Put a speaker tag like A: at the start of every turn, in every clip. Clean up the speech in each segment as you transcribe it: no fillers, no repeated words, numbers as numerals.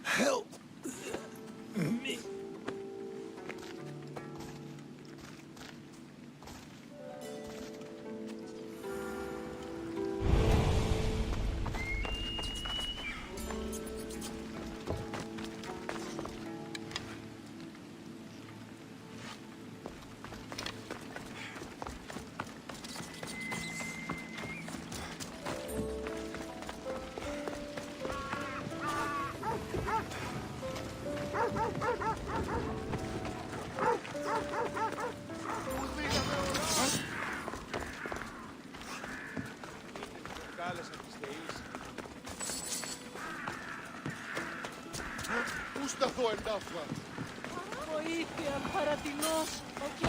A: Help me.
B: Πού σταθώ εντάφλα.
C: Βοήθεια, παρατηνός, οκ.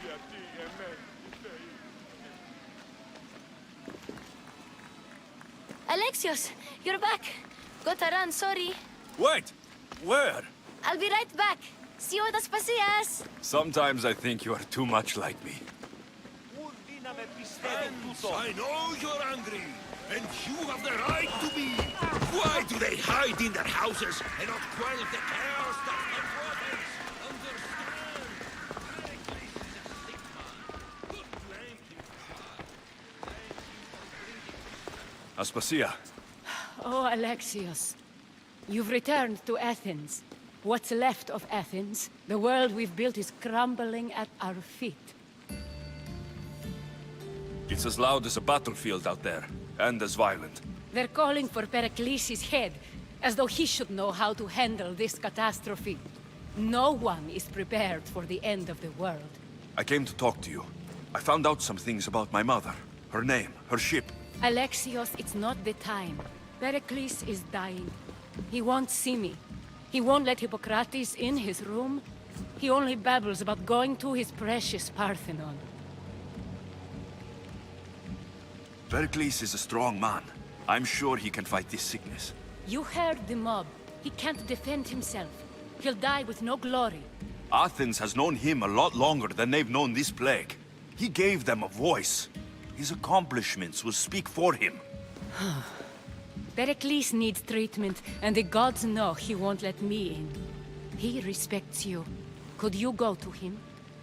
B: Γιατί εμένα,
D: Alexios, you're back. Got to run, sorry.
E: Wait! Where?
D: I'll be right back. See you at Aspasias.
E: Sometimes I think you are too much like me.
A: I know you're angry, and you have the right to be. Why do they hide in their houses and not quell the chaos that their prophets understand?
E: Aspasia,
C: Oh, Alexios. You've returned to Athens. What's left of Athens, the world we've built is crumbling at our feet.
E: it's as loud as a battlefield out there, and as violent.
C: They're calling for Pericles' head, as though he should know how to handle this catastrophe. No one is prepared for the end of the world.
E: I came to talk to you. I found out some things about my mother, her name, her ship.
C: Alexios, it's not the time. Pericles is dying. He won't see me. He won't let Hippocrates in his room. He only babbles about going to his precious Parthenon.
E: Pericles is a strong man. I'm sure he can fight this sickness.
C: You heard the mob. He can't defend himself. He'll die with no glory.
E: Athens has known him a lot longer than they've known this plague. He gave them a voice. His accomplishments will speak for him.
C: Pericles needs treatment, and the gods know he won't let me in. He respects you. Could you go to him?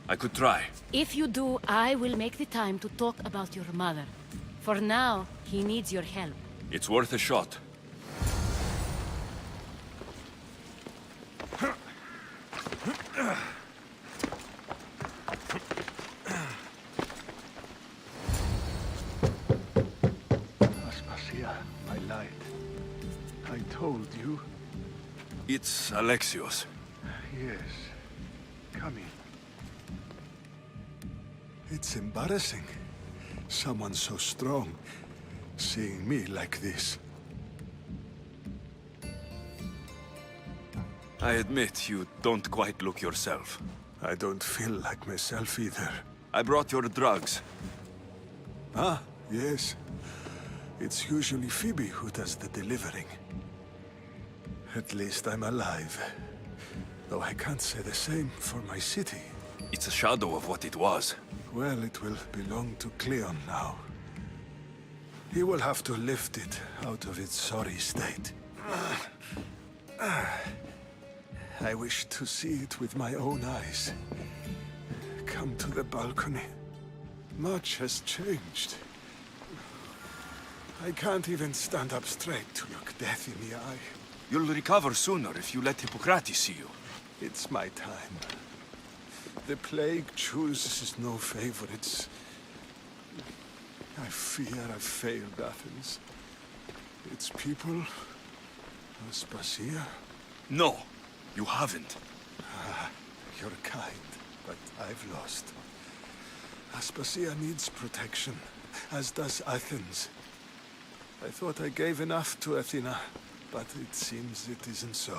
E: I could try.
C: If you do, I will make the time to talk about your mother. For now, he needs your help.
E: It's worth a shot.
B: Aspasia, I lied. I told you.
E: It's Alexios.
B: Yes. Come in.
F: It's embarrassing. Someone so strong, seeing me like this.
E: I admit you don't quite look yourself.
F: I don't feel like myself either.
E: I brought your drugs.
F: Ah, yes. It's usually Phoebe who does the delivering. At least I'm alive. Though I can't say the same for my city.
E: It's a shadow of what it was.
F: Well, it will belong to Cleon now. He will have to lift it out of its sorry state. I wish to see it with my own eyes. Come to the balcony. Much has changed. I can't even stand up straight to look death in the eye.
E: You'll recover sooner if you let Hippocrates see you.
F: It's my time. The plague chooses no favorites. I fear I've failed Athens. Its people, Aspasia.
E: No, you haven't.
F: You're kind, but I've lost. Aspasia needs protection, as does Athens. I thought I gave enough to Athena, but it seems it isn't so.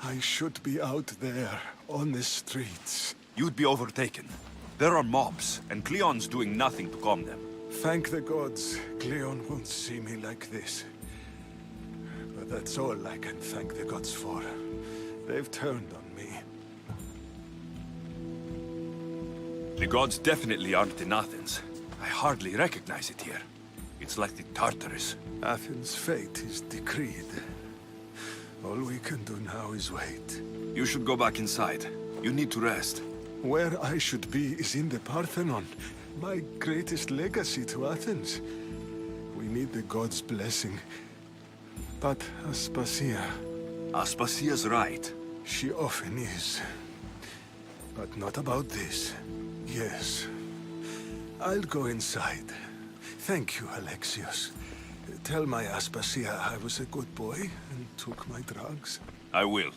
F: I should be out there, on the streets.
E: You'd be overtaken. There are mobs, and Cleon's doing nothing to calm them.
F: Thank the gods, Cleon won't see me like this. But that's all I can thank the gods for. They've turned on me.
E: The gods definitely aren't in Athens. I hardly recognize it here. It's like the Tartarus.
F: Athens' fate is decreed. All we can do now is wait.
E: You should go back inside. You need to rest.
F: Where I should be is in the Parthenon, my greatest legacy to Athens. We need the gods' blessing. But Aspasia,
E: Aspasia's right.
F: she often is. But not about this. Yes. I'll go inside. Thank you, Alexios. Tell my Aspasia I was a good boy and took my drugs.
E: I will.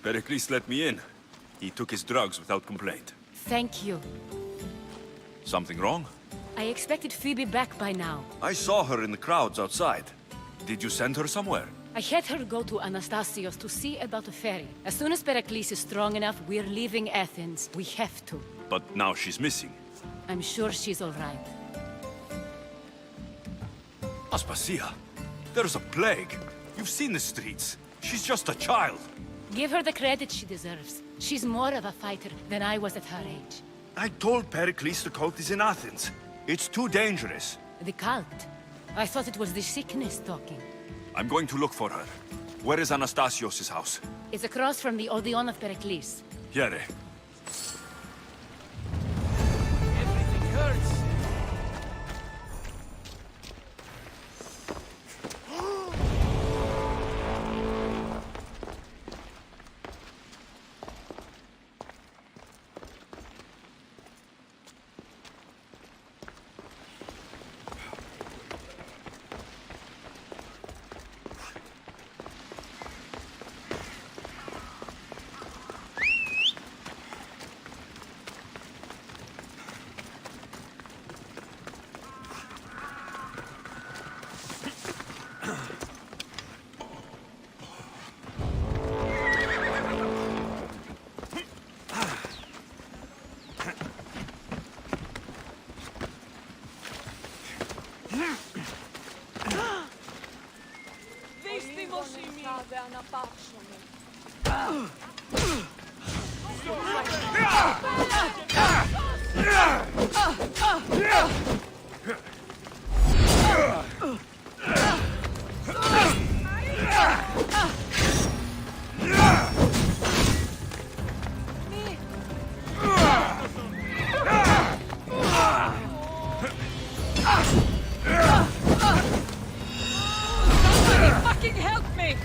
E: Pericles let me in. He took his drugs without complaint.
C: Thank you.
E: Something wrong?
C: I expected Phoebe back by now.
E: I saw her in the crowds outside. Did you send her somewhere?
C: I had her go to Anastasios to see about a ferry. As soon as Pericles is strong enough, we're leaving Athens. We have to.
E: But now she's missing.
C: I'm sure she's all right.
E: Aspasia, there's a plague. You've seen the streets. She's just a child.
C: Give her the credit she deserves. She's more of a fighter than I was at her age.
E: I told Pericles the cult is in Athens. It's too dangerous.
C: The cult? I thought it was the sickness talking.
E: I'm going to look for her. Where is Anastasios' house?
C: It's across from the Odeon of Pericles.
E: Here.
A: Everything hurts.
C: Fucking help me!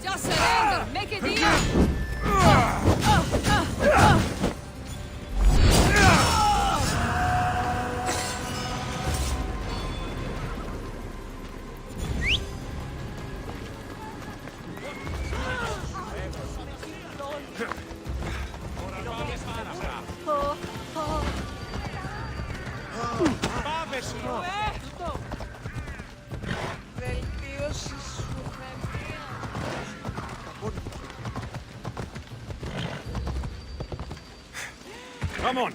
C: Just surrender! Make it easy!
E: Come on.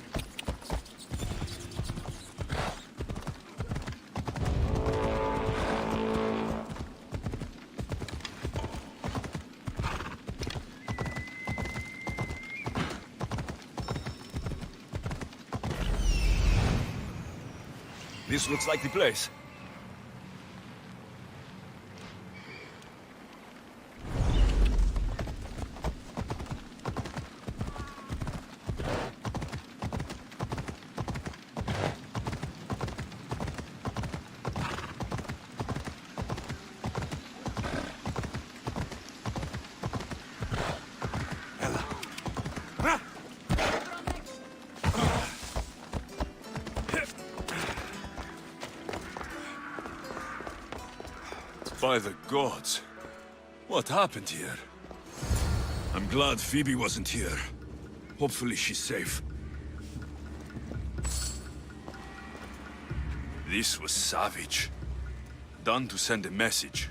E: This looks like the place. By the gods. What happened here? I'm glad Phoebe wasn't here. Hopefully she's safe. This was savage. Done to send a message.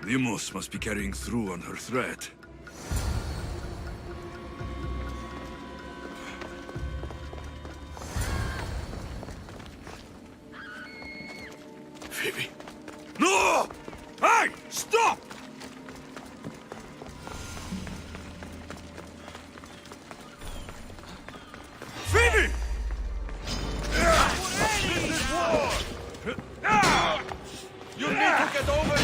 E: Limos must be carrying through on her threat. Phoebe. No! Hey! Stop! Phoebe! This is war! You need to get over it!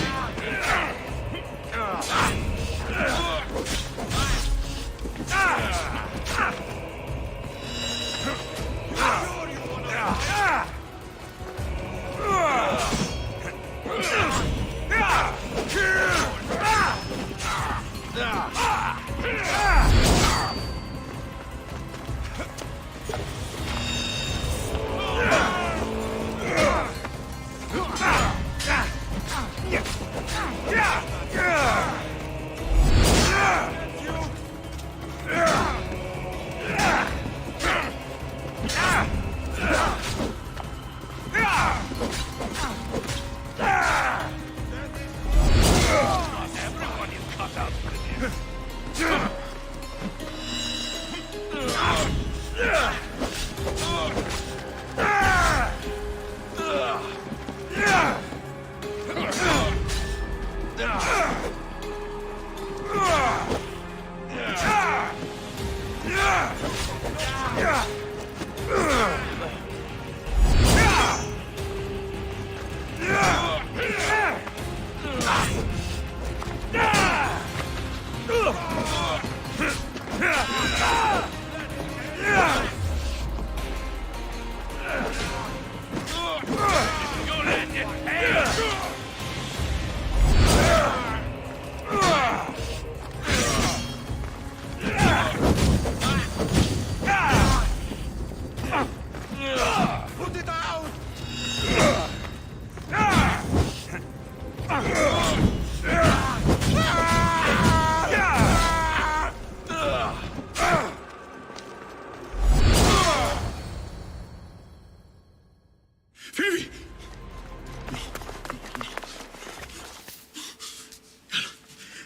E: Phoebe!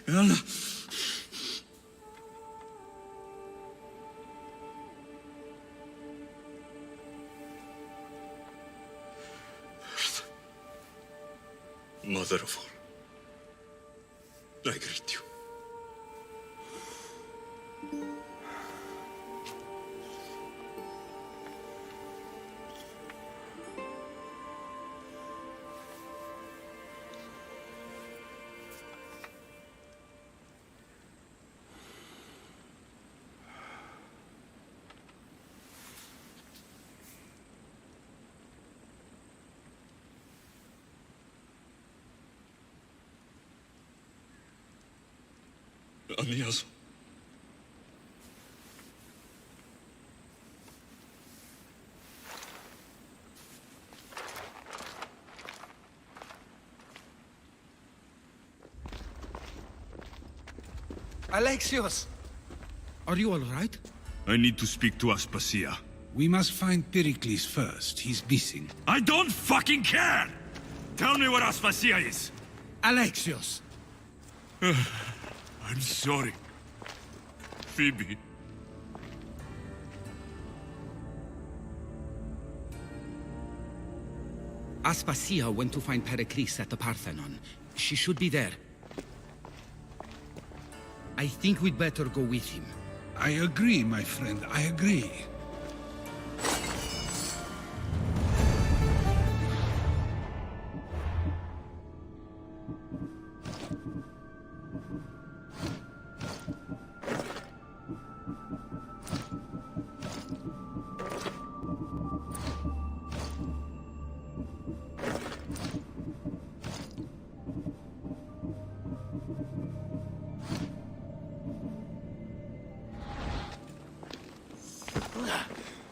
E: Anna! Mother of all, I greet you. Aniazo.
G: Alexios! Are you all right?
E: I need to speak to Aspasia.
G: We must find Pericles first. He's missing.
E: I don't fucking care! Tell me where Aspasia is!
G: Alexios!
E: I'm sorry. Phoebe.
G: Aspasia went to find Pericles at the Parthenon. She should be there. I think we'd better go with him.
H: I agree, my friend, I agree.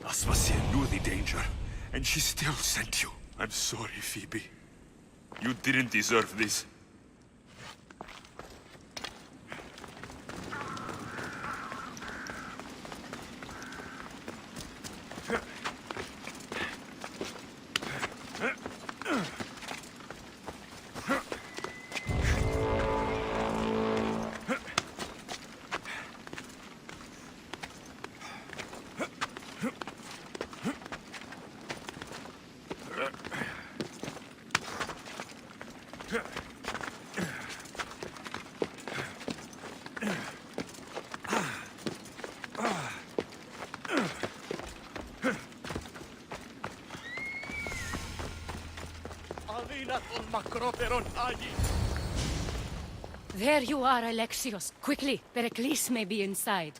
E: Aspasia knew the danger, and she still sent you. I'm sorry, Phoebe. You didn't deserve this.
C: There you are, Alexios. Quickly, Pericles may be inside.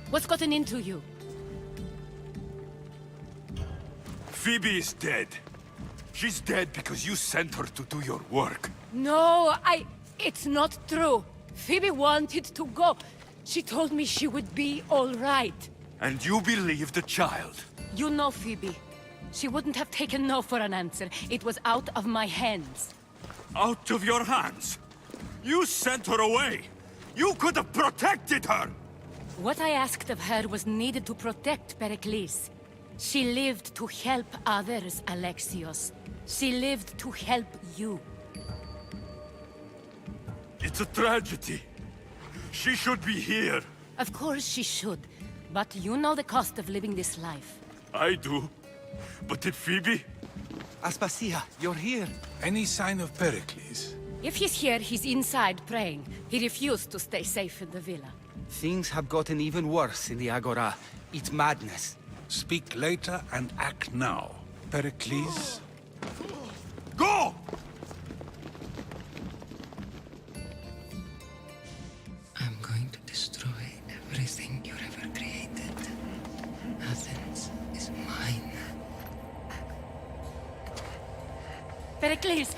C: What's gotten into you?
E: Phoebe is dead. She's dead because you sent her to do your work.
C: No, it's not true. Phoebe wanted to go. She told me she would be all right.
E: And you believe the child.
C: You know Phoebe. She wouldn't have taken no for an answer. It was out of my hands.
E: Out of your hands. You sent her away. You could have protected her.
C: What I asked of her was needed to protect Pericles. She lived to help others, Alexios. She lived to help you.
E: It's a tragedy. She should be here.
C: Of course she should. But you know the cost of living this life.
E: I do. But did Phoebe?
I: Aspasia, you're here.
H: Any sign of Pericles?
C: If he's here, he's inside praying. He refused to stay safe in the villa.
I: Things have gotten even worse in the Agora. It's madness.
H: Speak later and act now. Pericles?
E: Go!
J: I'm going to destroy everything you ever created. Athens is mine.
C: Pericles!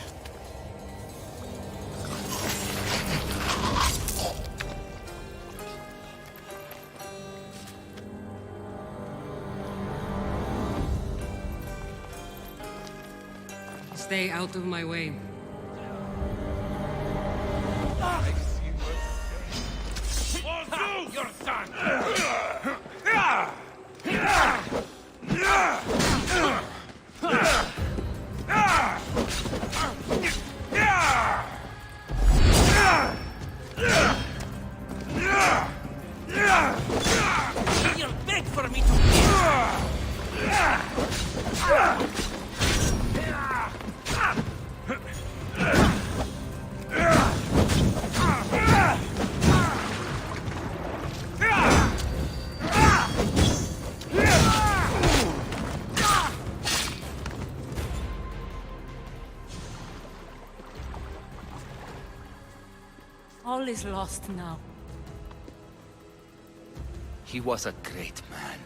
J: Stay out of my way.
A: You're done!
I: You'll beg for me to
C: All is lost now.
I: He was a great man.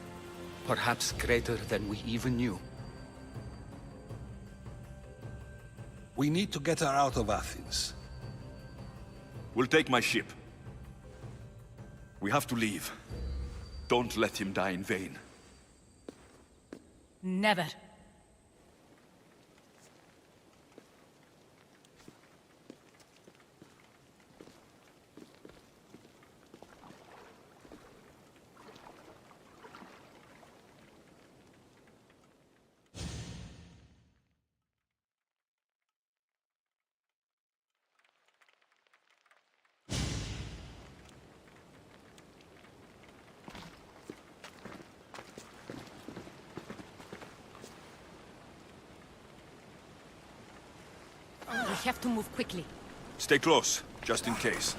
I: Perhaps greater than we even knew.
H: We need to get her out of Athens.
E: We'll take my ship. We have to leave. Don't let him die in vain.
C: Never. have to move quickly.
E: Stay close, just in case.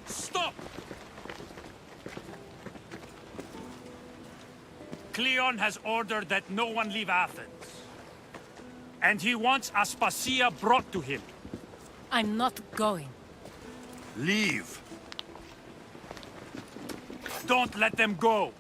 A: Stop! Cleon has ordered that no one leave Athens. And he wants Aspasia brought to him.
C: I'm not going.
E: Leave.
A: Don't let them go.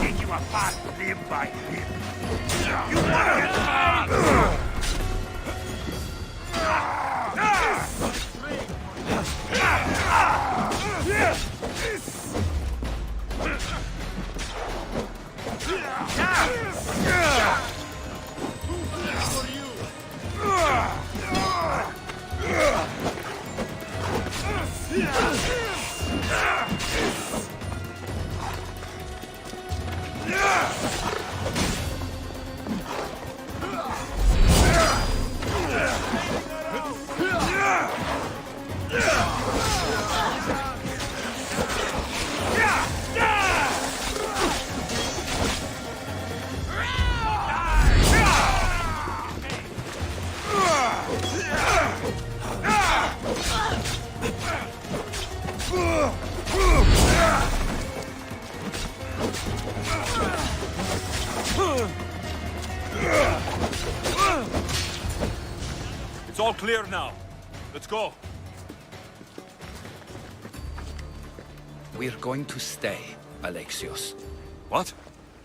A: Take you apart, live by him. You want to get back?
E: It's all clear now. Let's go.
I: We're going to stay, Alexios.
E: What?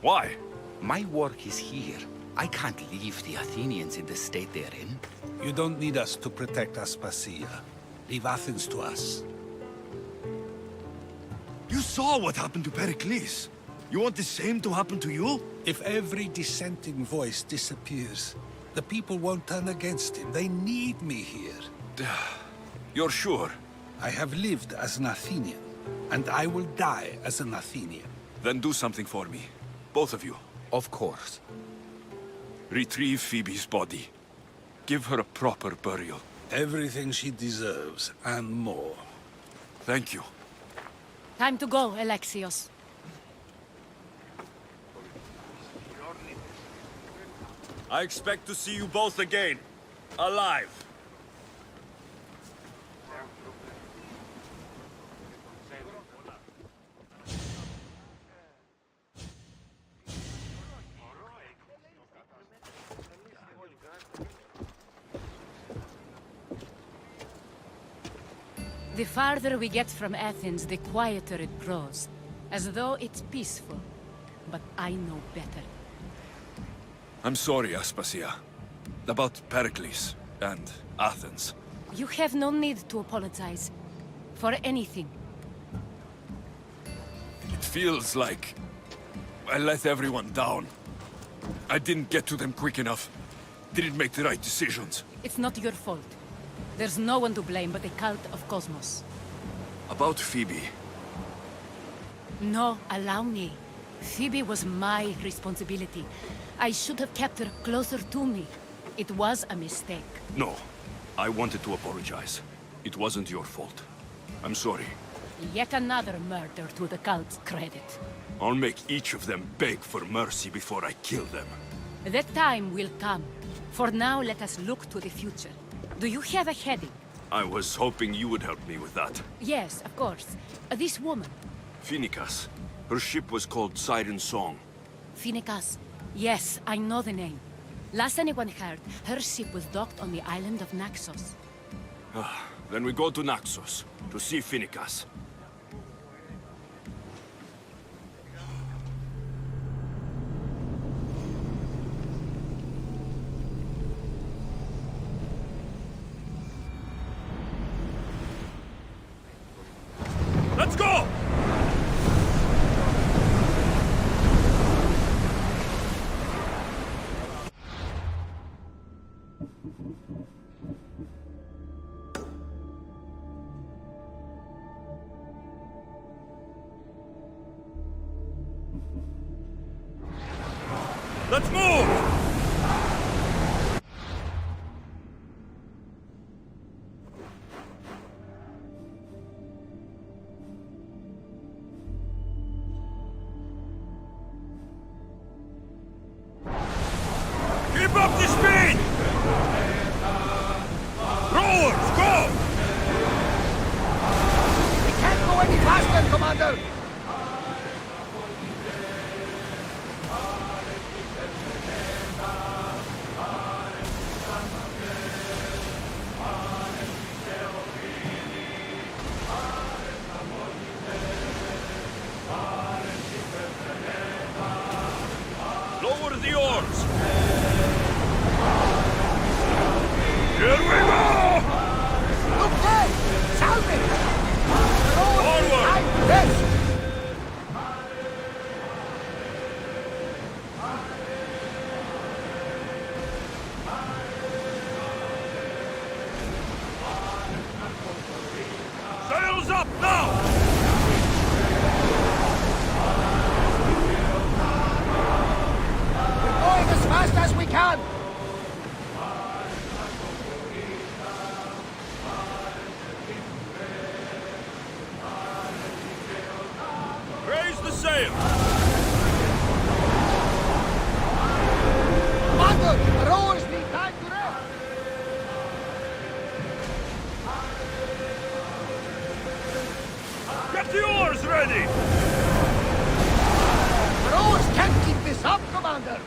E: Why?
I: My work is here. I can't leave the Athenians in the state they're in.
H: You don't need us to protect Aspasia. Leave Athens to us.
E: You saw what happened to Pericles. You want the same to happen to you?
H: If every dissenting voice disappears, the people won't turn against him. They need me here.
E: You're sure?
H: I have lived as an Athenian, and I will die as an Athenian.
E: Then do something for me. Both of you.
I: Of course.
E: Retrieve Phoebe's body. Give her a proper burial.
H: Everything she deserves, and more.
E: Thank you.
C: Time to go, Alexios.
E: I expect to see you both again. Alive.
C: The farther we get from Athens, the quieter it grows. As though it's peaceful. But I know better.
E: I'm sorry, Aspasia. About Pericles and Athens.
C: You have no need to apologize. For anything.
E: It feels like I let everyone down. I didn't get to them quick enough. Didn't make the right decisions.
C: It's not your fault. There's no one to blame but the cult of Cosmos.
E: About Phoebe.
C: No, allow me. Phoebe was my responsibility. I should have kept her closer to me. It was a mistake.
E: No. I wanted to apologize. It wasn't your fault. I'm sorry.
C: Yet another murder to the cult's credit.
E: I'll make each of them beg for mercy before I kill them.
C: That time will come. For now, let us look to the future. Do you have a heading?
E: I was hoping you would help me with that.
C: Yes, of course. This woman.
E: Phoenicas. Her ship was called Siren Song.
C: Phoenicas. Yes, I know the name. Last anyone heard, her ship was docked on the island of Naxos.
E: Then we go to Naxos, to see Phoenicas. Let's go! Let's move! Keep up the speed! Rowers, go!
H: We can't go any faster, Commander!
E: Lower the oars! Here we go!
H: Okay! Salve!
E: Forward!
H: Yes!
E: Sails up now!
H: Going as fast as we can!
E: Raise the sail!
H: Commander, the rowers need time to rest!
E: Get the oars ready!
H: The rowers can't keep this up, Commander!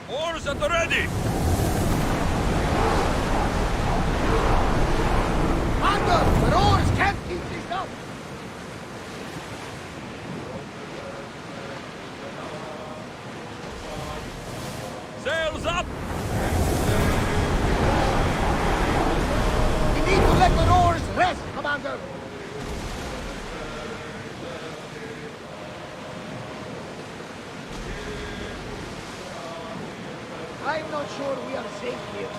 E: Oars at the ready!
H: Commander, the rowers can't keep this up!
E: Sails up!
H: We need to let the rowers rest, Commander! I'm not sure we are safe here.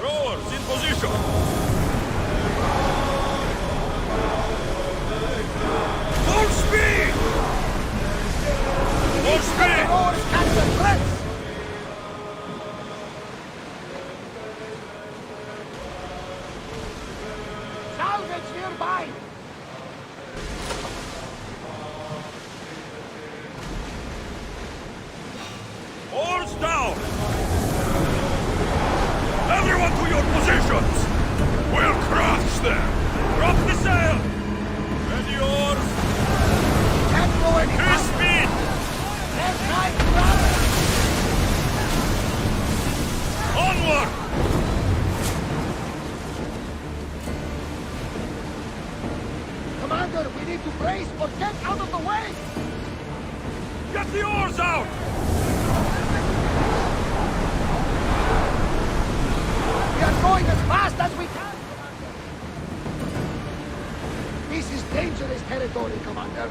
E: Rowers in position! Full speed! Full
H: The
E: speed!
H: rowers catch the threats!
A: face or get out of the way!
E: Get the oars out!
A: We are going as fast as we can! This is dangerous territory, Commander.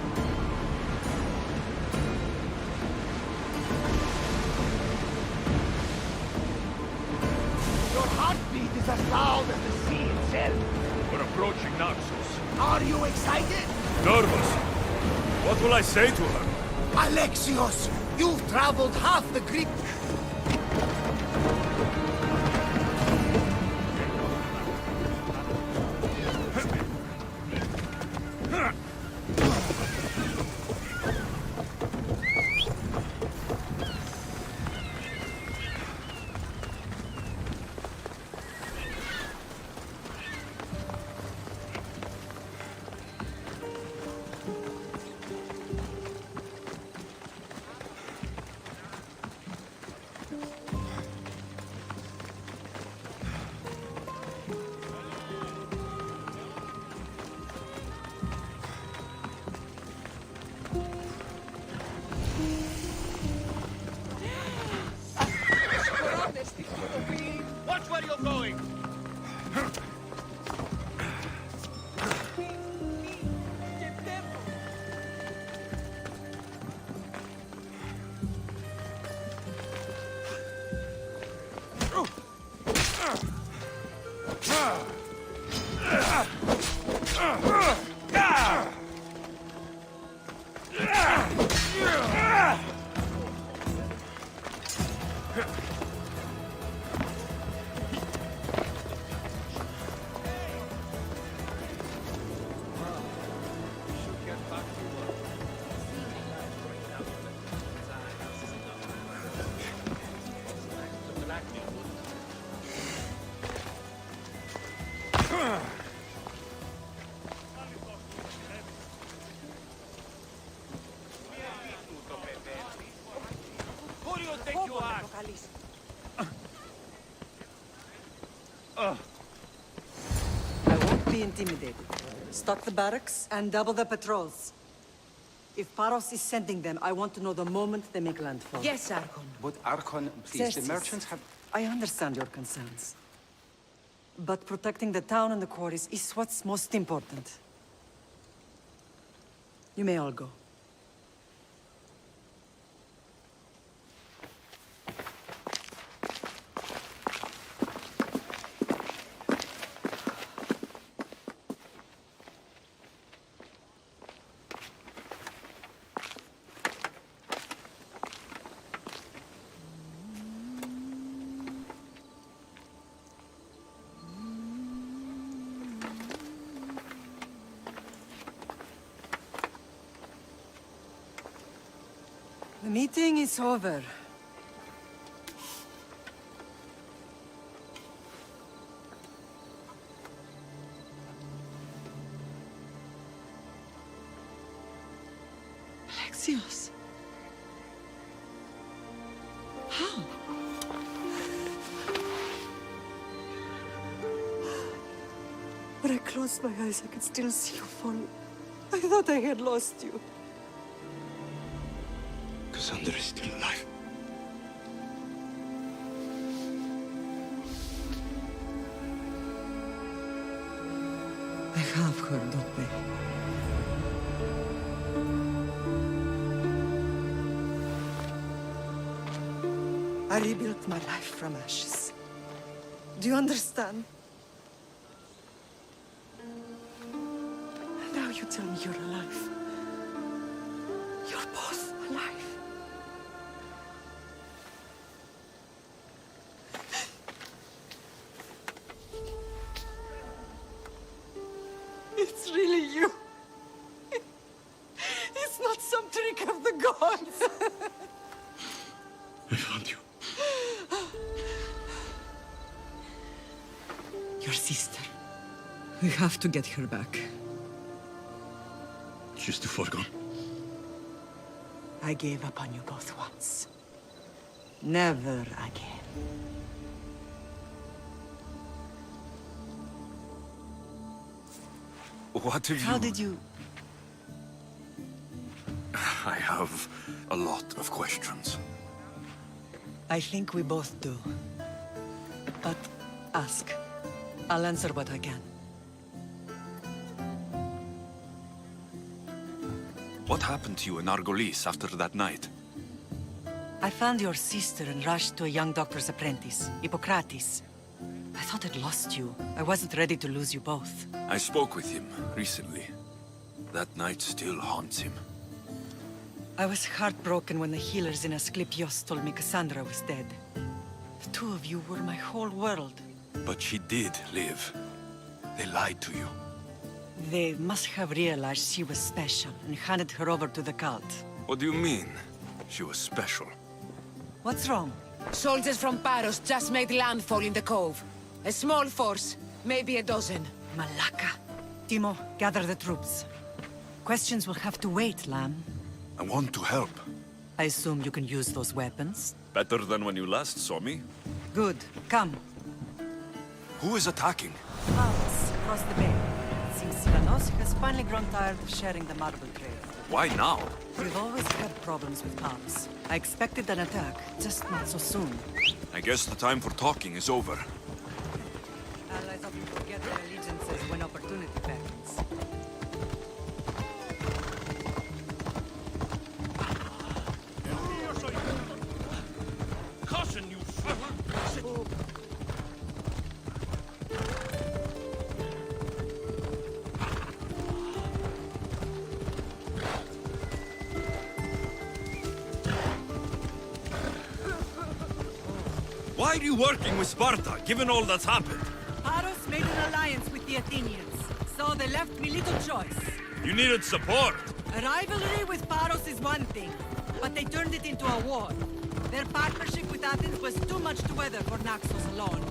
A: Your heartbeat is as loud as the sea itself.
E: We're approaching Naxos.
A: Are you excited?
E: Nervous. What will I say to her?
A: Alexios, you've traveled half the Greek...
E: Watch where you're going! Who do you think you are?
K: I won't be intimidated. Stock the barracks and double the patrols. If Paros is sending them, I want to know the moment they make landfall.
I: Yes, Archon. But Archon, please, the
K: Xerxes,
I: merchants have...
K: I understand your concerns. But protecting the town and the quarries is what's most important. You may all go. The meeting is over. Alexios. How? When I closed my eyes, I could still see you falling. I thought I had lost you.
F: Cassandra is still alive.
K: I have her, don't they? I rebuilt my life from ashes. Do you understand? Now you tell me you're alive. You're both alive. It's really you. It's not some trick of the gods.
F: I found you.
K: Your sister. We have to get her back.
F: She's too far gone.
K: I gave up on you both once. Never again.
E: What have you...
K: How did you...
E: I have a lot of questions.
K: I think we both do. But ask. I'll answer what I can.
E: What happened to you in Argolis after that night?
K: I found your sister and rushed to a young doctor's apprentice, Hippocrates. I thought I'd lost you. I wasn't ready to lose you both.
E: I spoke with him recently. That night still haunts him.
K: I was heartbroken when the healers in Asclepios told me Cassandra was dead. The two of you were my whole world.
E: But she did live. They lied to you.
K: They must have realized she was special and handed her over to the cult.
E: What do you mean? She was special.
K: What's wrong?
L: Soldiers from Paros just made landfall in the cove. A small force, maybe a dozen.
K: Malaka. Timo, gather the troops. Questions will have to wait, Lamb.
E: I want to help.
K: I assume you can use those weapons?
E: Better than when you last saw me.
K: Good. Come.
E: Who is attacking?
K: Paros, across the bay. Seems Silanos has finally grown tired of sharing the marble trade.
E: Why now?
K: We've always had problems with Paros. I expected an attack, just not so soon.
E: I guess the time for talking is over.
K: Allies often forget their allegiances when opportunity beckons.
A: Caution, you fool!
E: Why are you working with Sparta, given all that's happened?
K: Paros made an alliance with the Athenians, so they left me little choice.
E: You needed support.
K: A rivalry with Paros is one thing, but they turned it into a war. Their partnership with Athens was too much to weather for Naxos alone.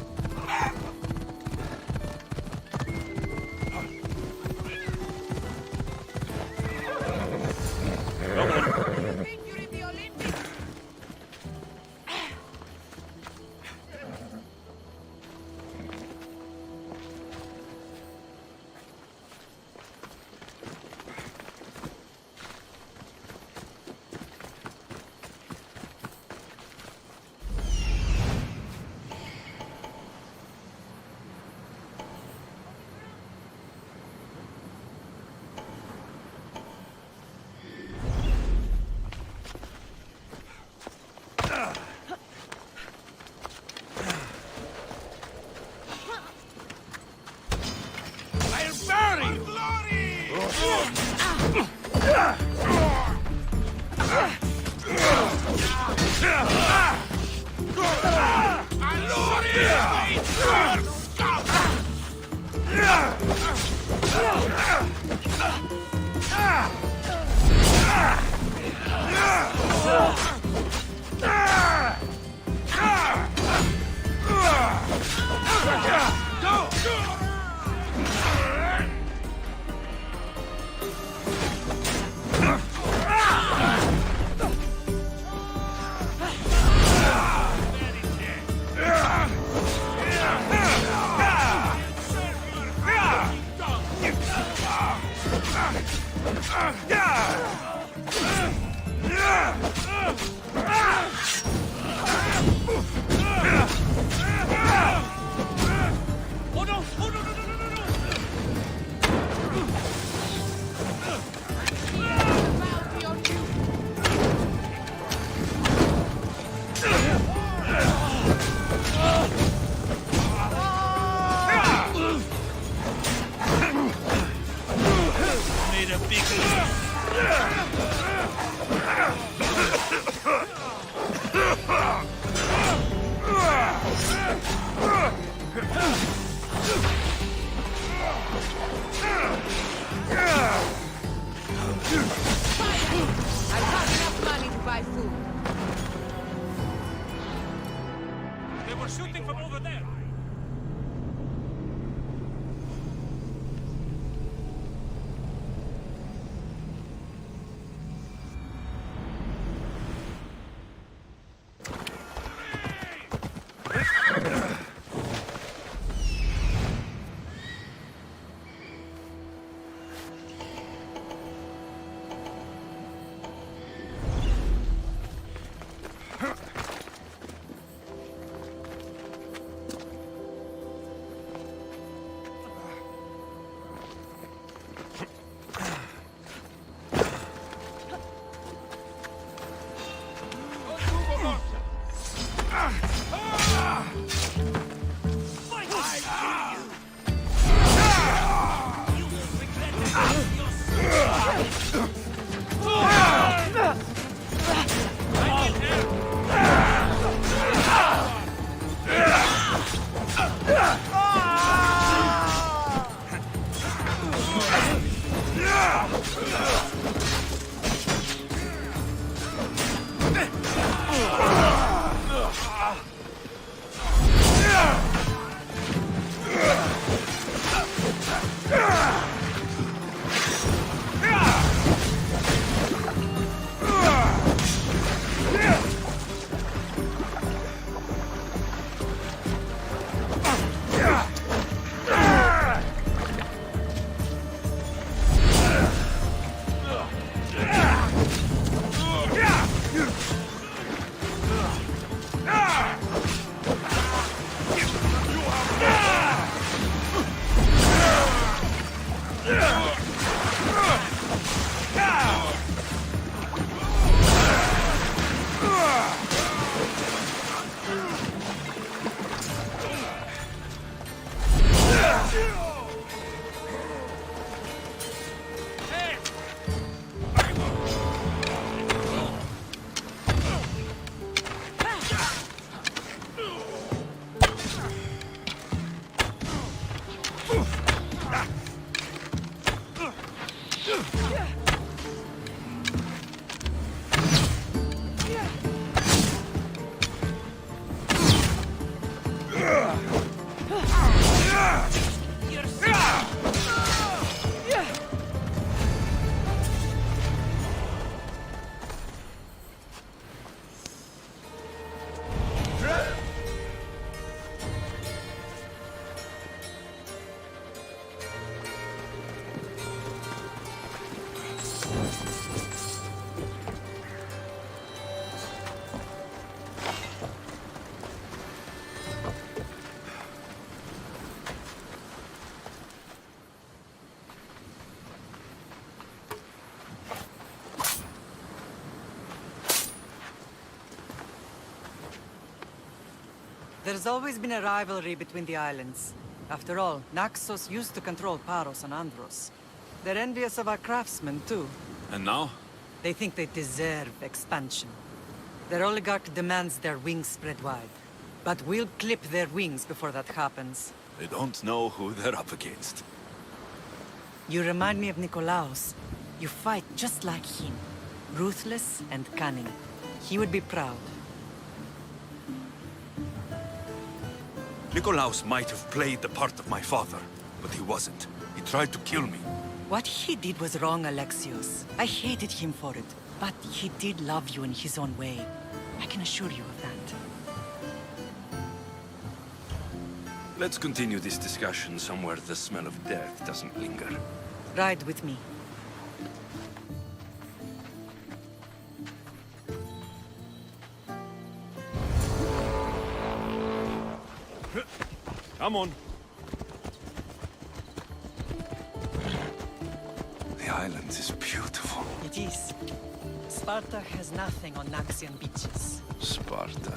K: There's always been a rivalry between the islands. After all, Naxos used to control Paros and Andros. They're envious of our craftsmen, too.
E: And now?
K: They think they deserve expansion. Their oligarch demands their wings spread wide. But we'll clip their wings before that happens.
E: They don't know who they're up against.
K: You remind me of Nikolaos. You fight just like him. Ruthless and cunning. He would be proud.
E: Nikolaos might have played the part of my father, but he wasn't. He tried to kill me.
K: What he did was wrong, Alexios. I hated him for it. But he did love you in his own way. I can assure you of that.
E: Let's continue this discussion somewhere the smell of death doesn't linger.
K: Ride with me.
E: Come on.
F: The island is beautiful.
K: It is. Sparta has nothing on Naxian beaches.
E: Sparta.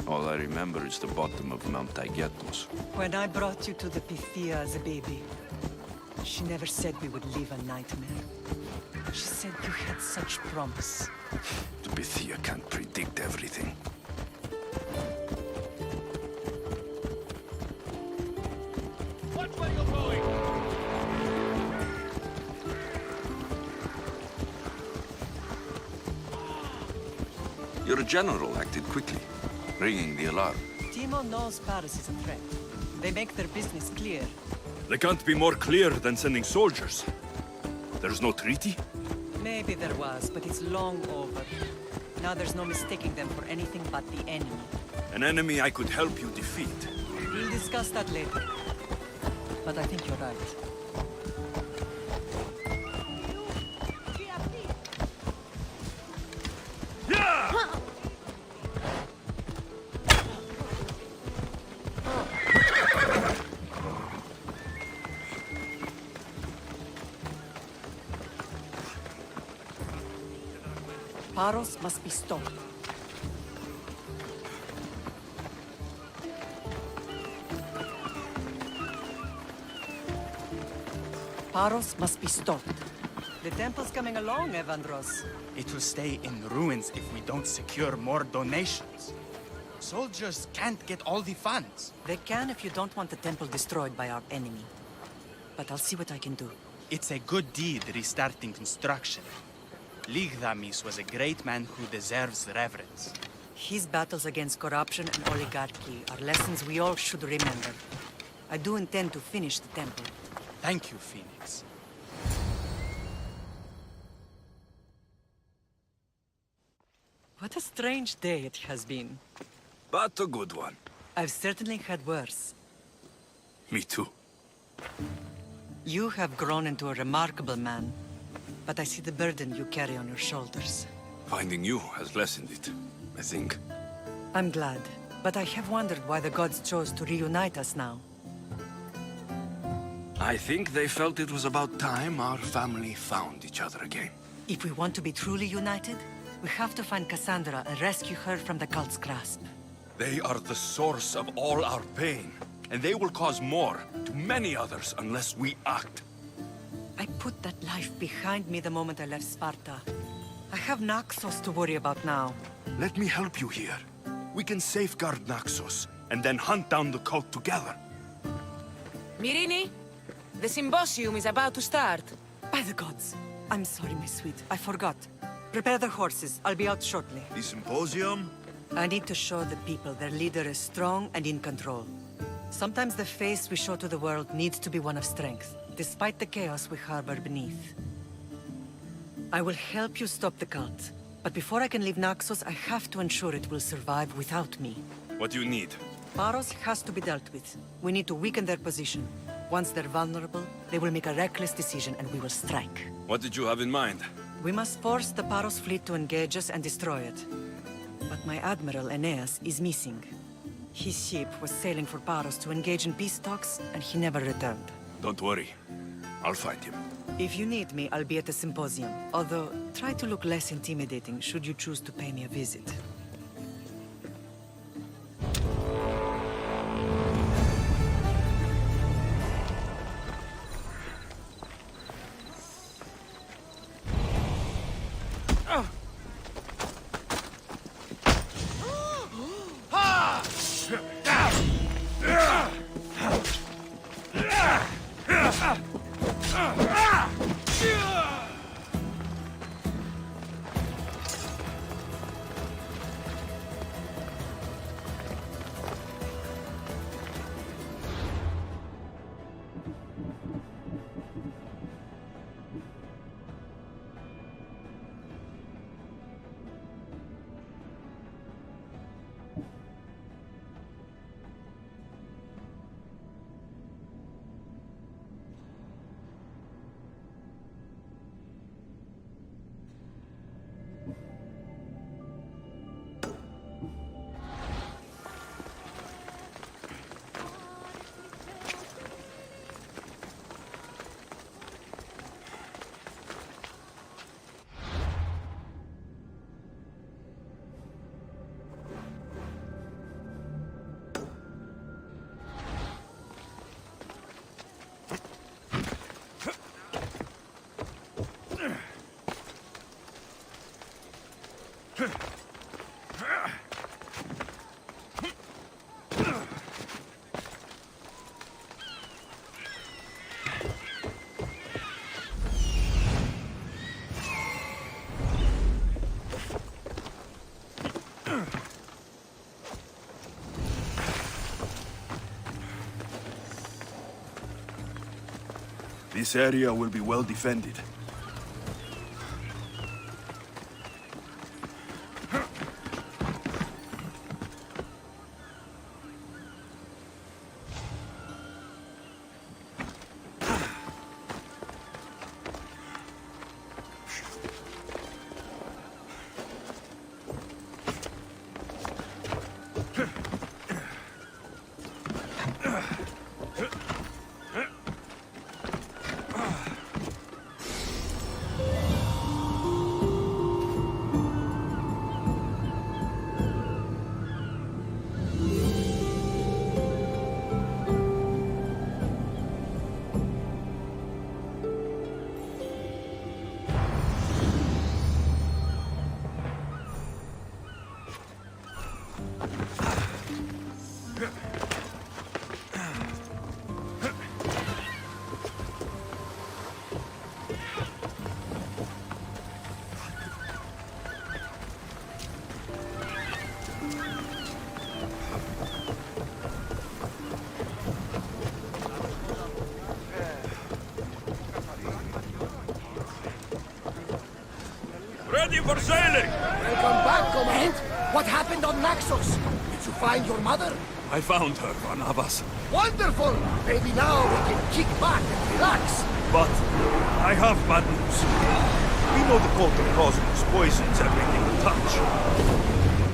E: All I remember is the bottom of Mount Taygetos.
K: When I brought you to the Pythia as a baby, she never said we would live a nightmare. She said you had such promise.
E: The Pythia can't predict everything.
A: Watch where you're going!
E: Your general acted quickly, ringing the alarm.
K: Timo knows Paris is a threat. They make their business clear.
E: They can't be more clear than sending soldiers. There's no treaty?
K: Maybe there was, but it's long over. Now there's no mistaking them for anything but the enemy.
E: An enemy I could help you defeat.
K: We'll discuss that later. But I think you're right. Paros must be stopped. Paros must be stopped. The temple's coming along, Evandros.
M: It will stay in ruins if we don't secure more donations. Soldiers can't get all the funds.
K: They can if you don't want the temple destroyed by our enemy. But I'll see what I can do.
M: It's a good deed restarting construction. Ligdamis was a great man who deserves reverence.
K: His battles against corruption and oligarchy are lessons we all should remember. I do intend to finish the temple.
M: Thank you, Phoenix.
K: What a strange day it has been.
E: But a good one.
K: I've certainly had worse.
E: Me too.
K: You have grown into a remarkable man, but I see the burden you carry on your shoulders.
E: Finding you has lessened it, I think.
K: I'm glad, but I have wondered why the gods chose to reunite us now.
E: I think they felt it was about time our family found each other again.
K: If we want to be truly united, we have to find Cassandra and rescue her from the cult's grasp.
E: They are the source of all our pain, and they will cause more to many others unless we act.
K: I put that life behind me the moment I left Sparta. I have Naxos to worry about now.
E: Let me help you here. We can safeguard Naxos, and then hunt down the cult together.
L: Myrrine, the symposium is about to start.
K: By the gods. I'm sorry, my sweet. I forgot. Prepare the horses. I'll be out shortly.
E: The symposium?
K: I need to show the people their leader is strong and in control. Sometimes the face we show to the world needs to be one of strength, despite the chaos we harbor beneath. I will help you stop the cult, but before I can leave Naxos, I have to ensure it will survive without me.
E: What do you need?
K: Paros has to be dealt with. We need to weaken their position. Once they're vulnerable, they will make a reckless decision and we will strike.
E: What did you have in mind?
K: We must force the Paros fleet to engage us and destroy it. But my admiral, Aeneas, is missing. His ship was sailing for Paros to engage in peace talks, and he never returned.
E: Don't worry. I'll find him.
K: If you need me, I'll be at the symposium. Although, try to look less intimidating should you choose to pay me a visit.
F: This area will be well defended.
E: Ready for sailing!
N: Welcome back, Command! What happened on Naxos? Did you find your mother?
E: I found her, Barnabas.
N: Wonderful! Maybe now we can kick back and relax.
E: But I have bad news. We know the cult of Cosmos poisons everything we touch.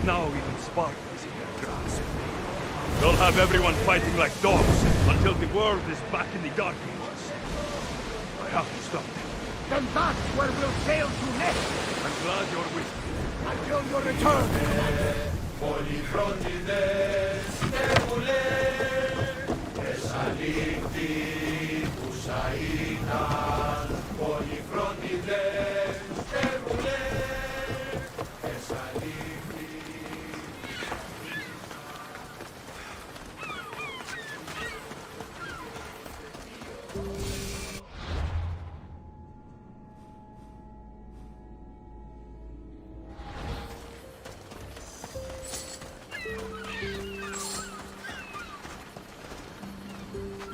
E: Now even Sparta is in their grasp. They'll have everyone fighting like dogs until the world is back in the Dark Ages. I have to stop them.
N: Then that's where we'll sail to next.
E: I'm glad you're with me.
N: Until your return.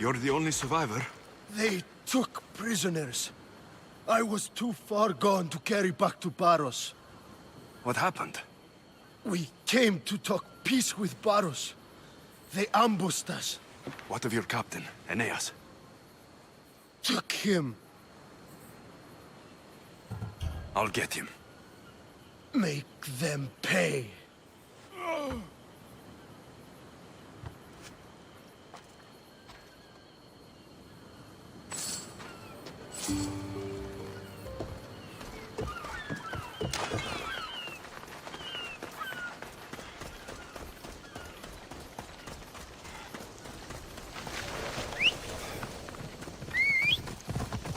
F: You're the only survivor?
B: They took prisoners. I was too far gone to carry back to Baros.
F: What happened?
B: We came to talk peace with Baros. They ambushed us.
F: What of your captain, Aeneas?
B: Took him.
F: I'll get him.
B: Make them pay.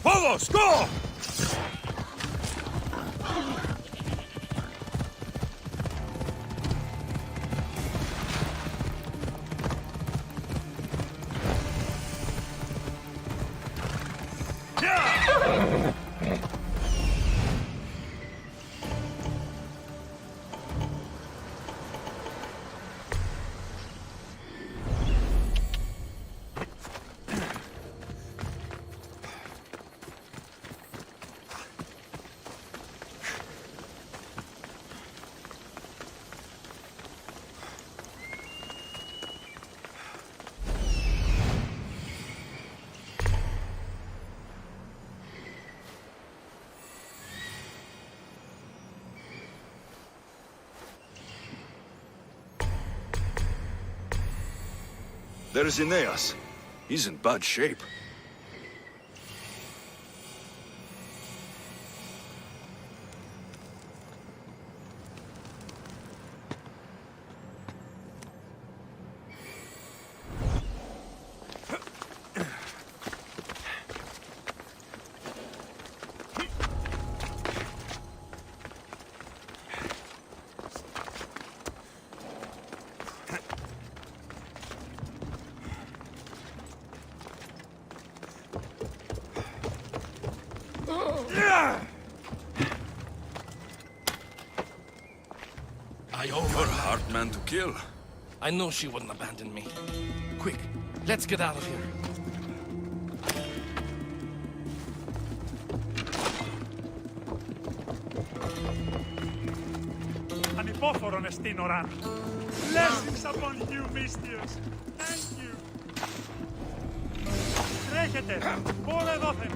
E: Phobos, go! There's Aeneas. He's in bad shape.
O: I owe
E: You're a
O: her.
E: hard man to kill.
O: I know she wouldn't abandon me. Quick, let's get out of here.
P: Ανυπόφορον εστίν οράν. Blessings upon you, Misthios. Thank you. Τρέχετε. Πόρε δόθεν.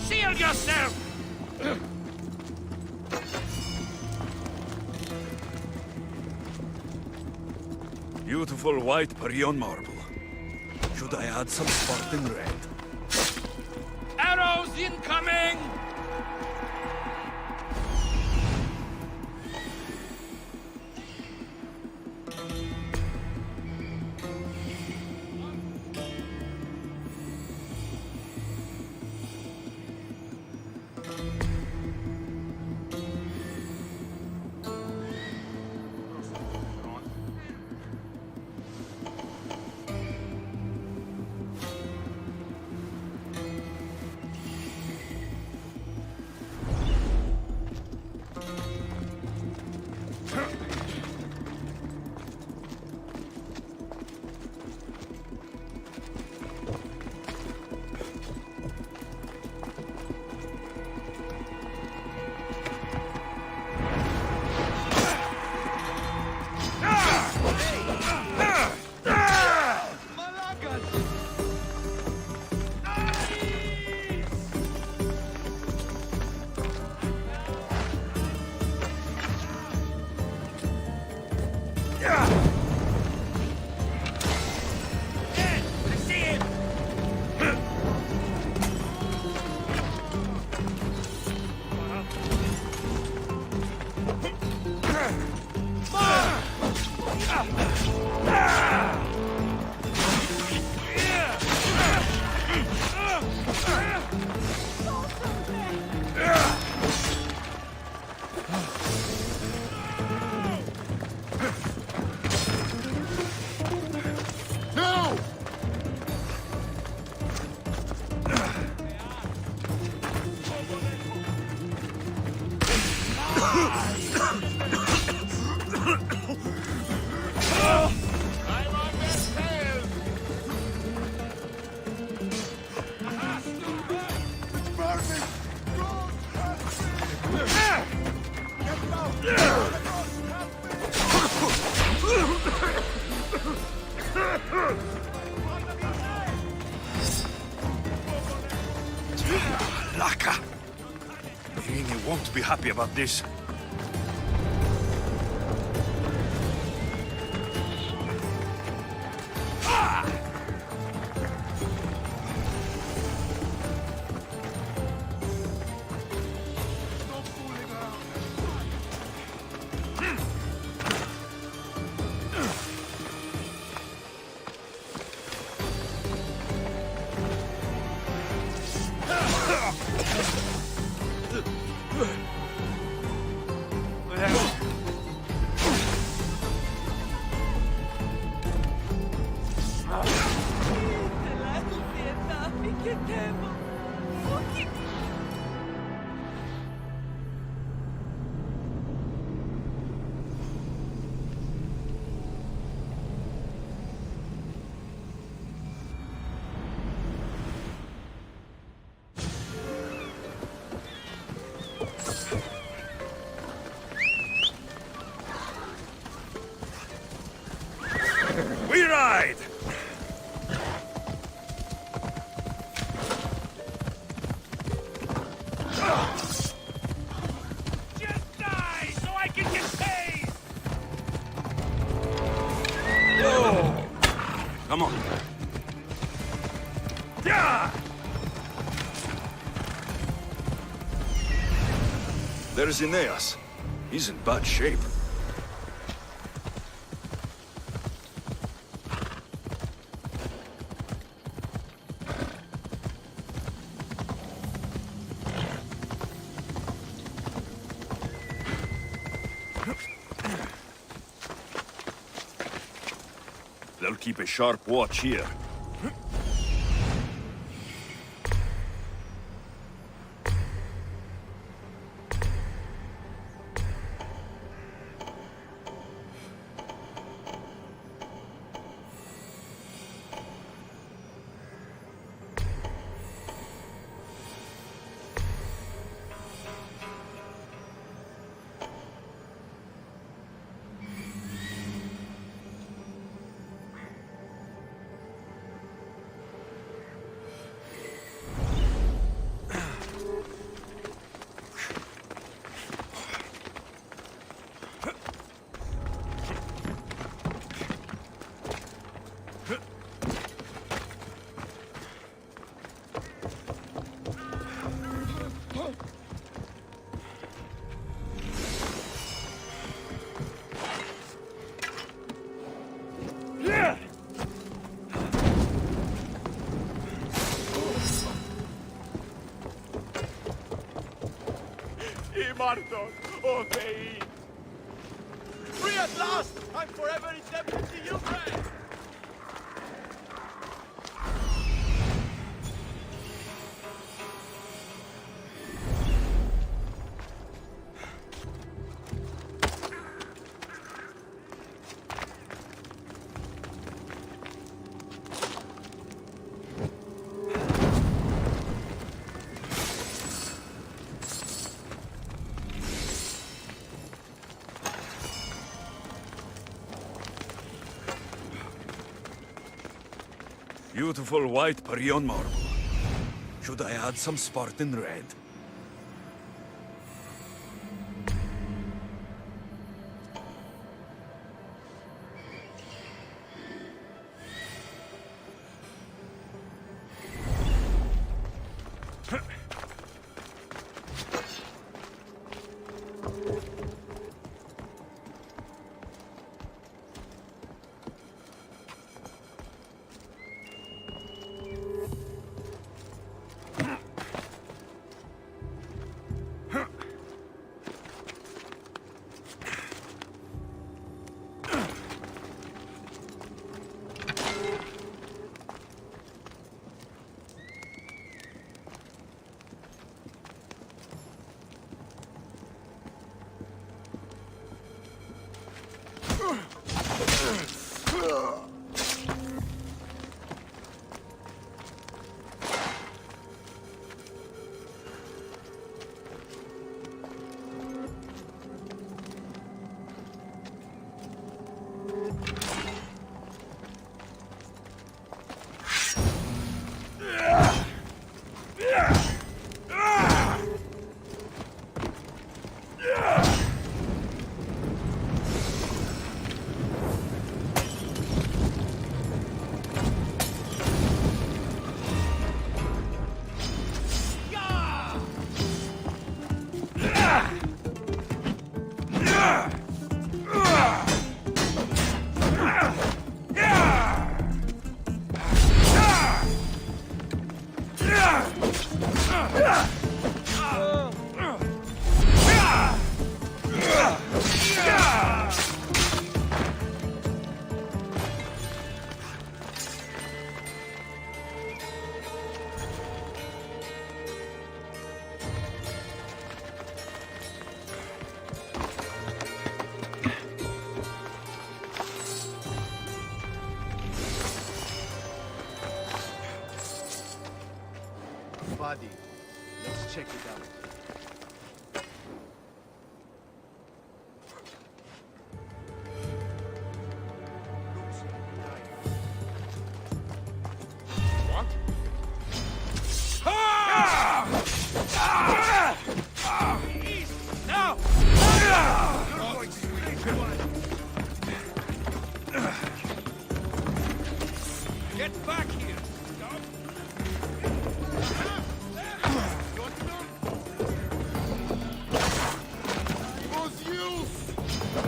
A: Shield yourself!
E: Beautiful white Parion marble. Should I add some Spartan red?
A: Arrows incoming!
E: Laka! Irini won't be happy about this. Come on. Yeah!
F: There's Aeneas. He's in bad shape.
E: They'll keep a sharp watch here.
P: Marton, obey. Free at last! I'm forever indebted to you, friend!
E: Beautiful white Parion marble. Should I add some Spartan red?
P: Body. Let's check it out. What?
A: Now! You're going to
P: You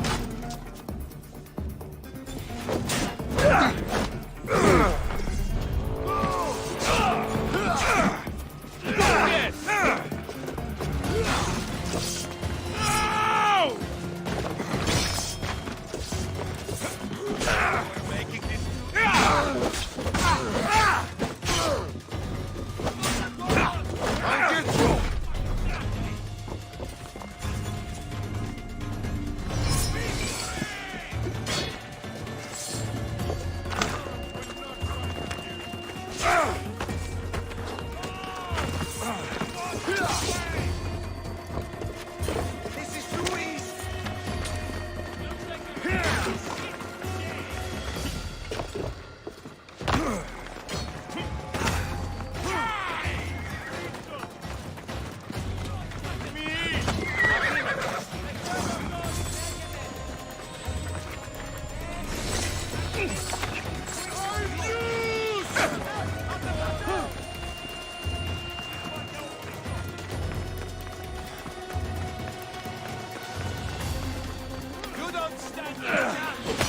P: don't stand a chance!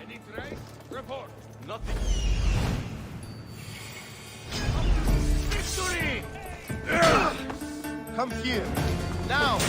A: Any trace? Report.
P: Nothing.
A: Victory!
N: Come here. Now!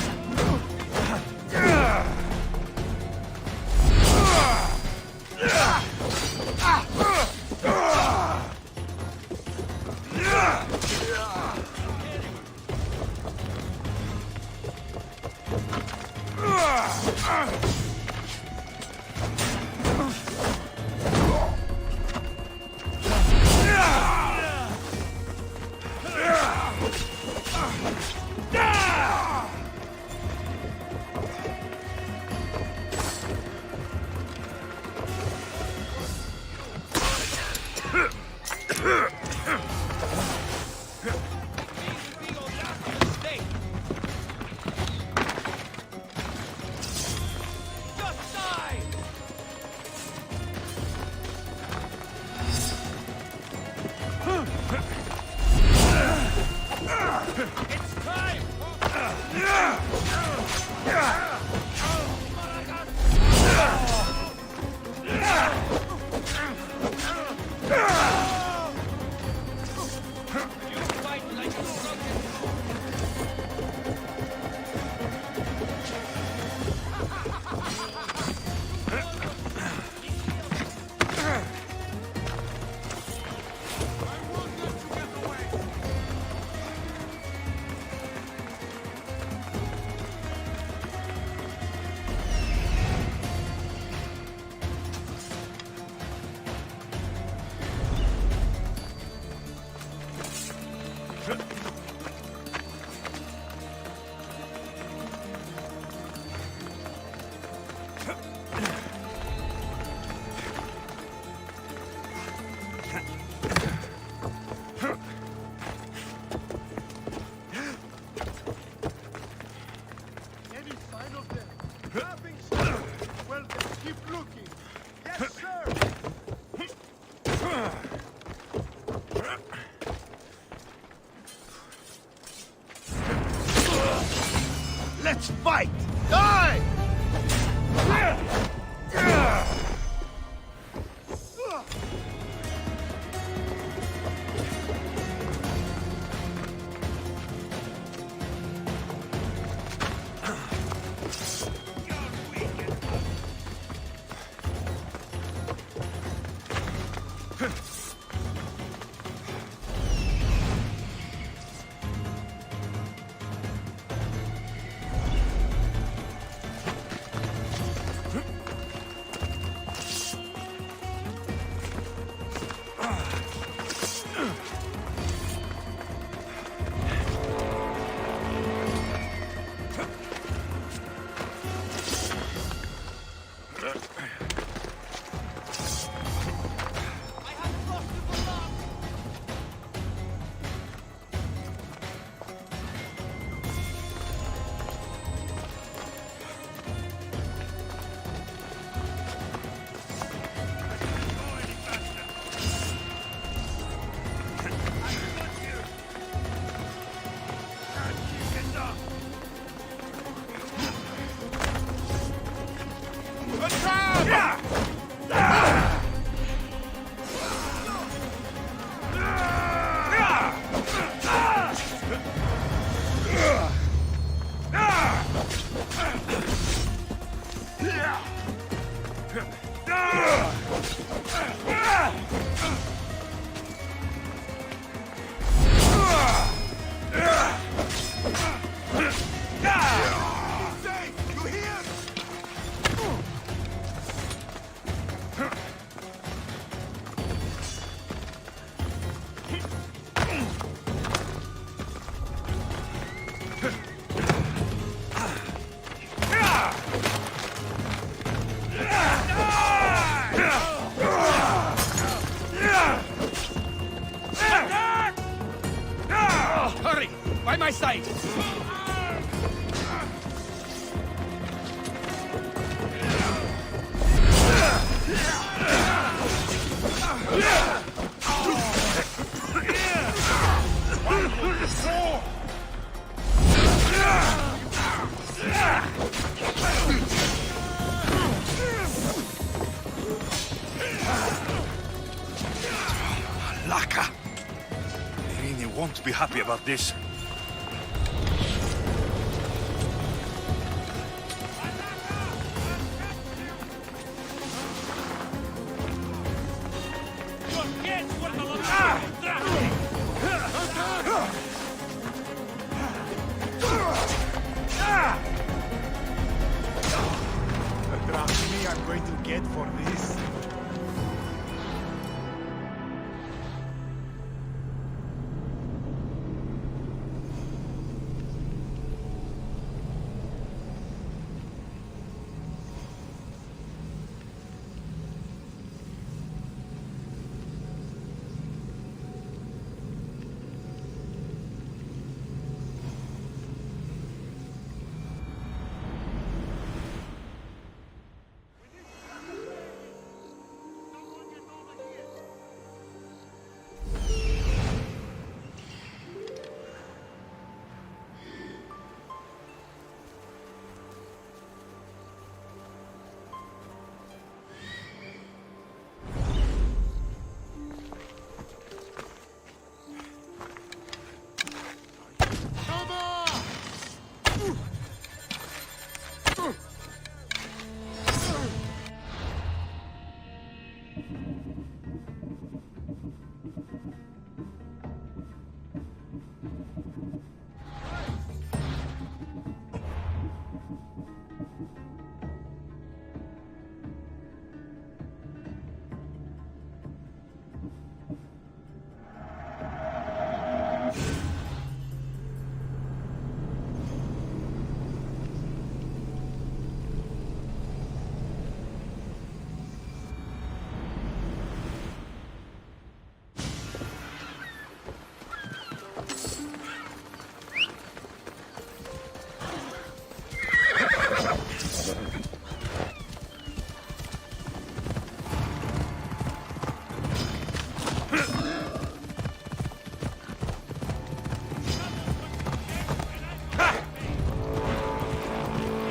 P: Any sign of them? Nothing, sir. Well, then keep looking. Yes, sir.
N: Let's fight! Die!
O: Hurry! By my side!
E: Laka! Irini won't be happy about this.
F: Trust me, I'm going to get for this.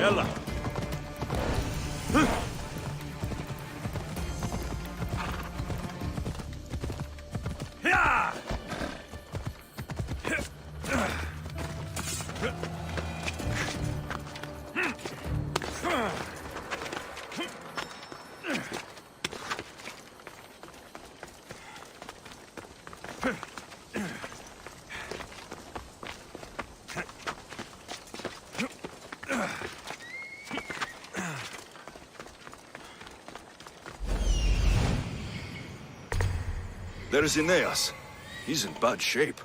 E: Ella!
F: There's Aeneas. He's in bad shape.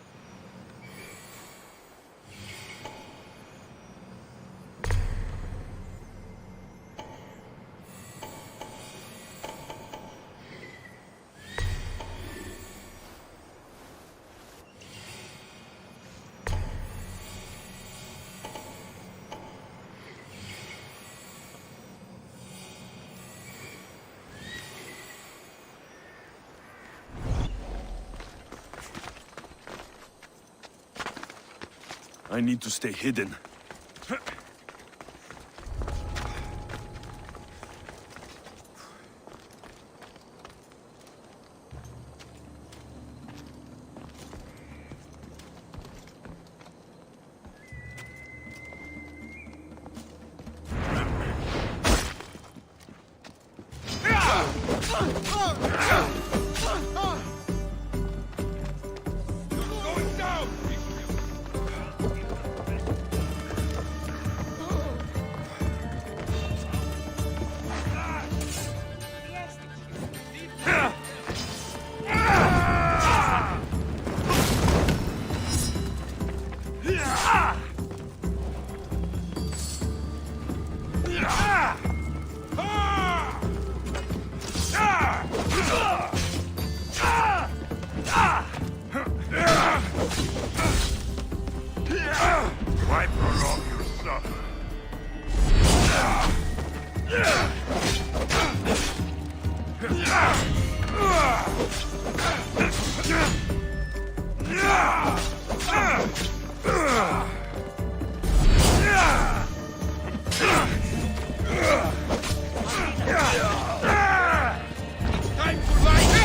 E: I need to stay hidden.
A: Why prolong your suffer? Time for life!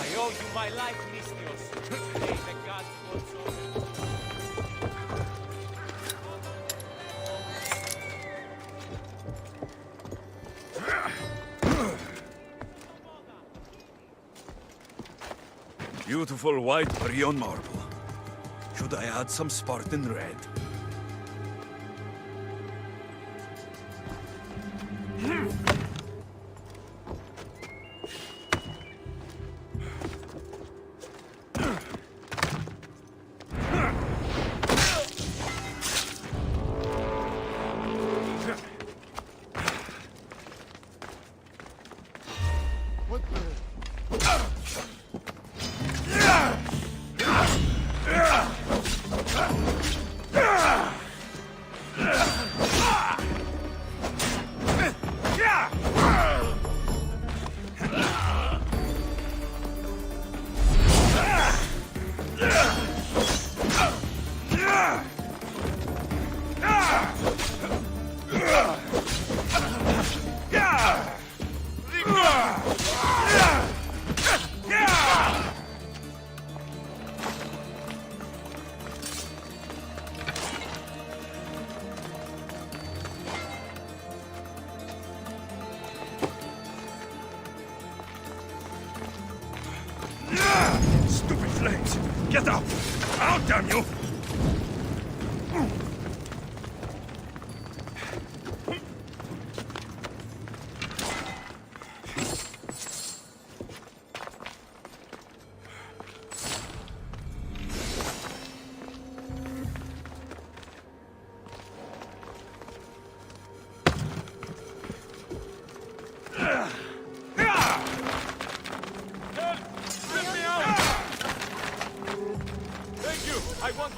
P: I owe you my life, Misthios. May the gods console you.
E: Beautiful white Brion marble. Should I add some Spartan red?
B: What the...
E: Stupid flames! Get out! Out, damn you!
P: Thank you. I want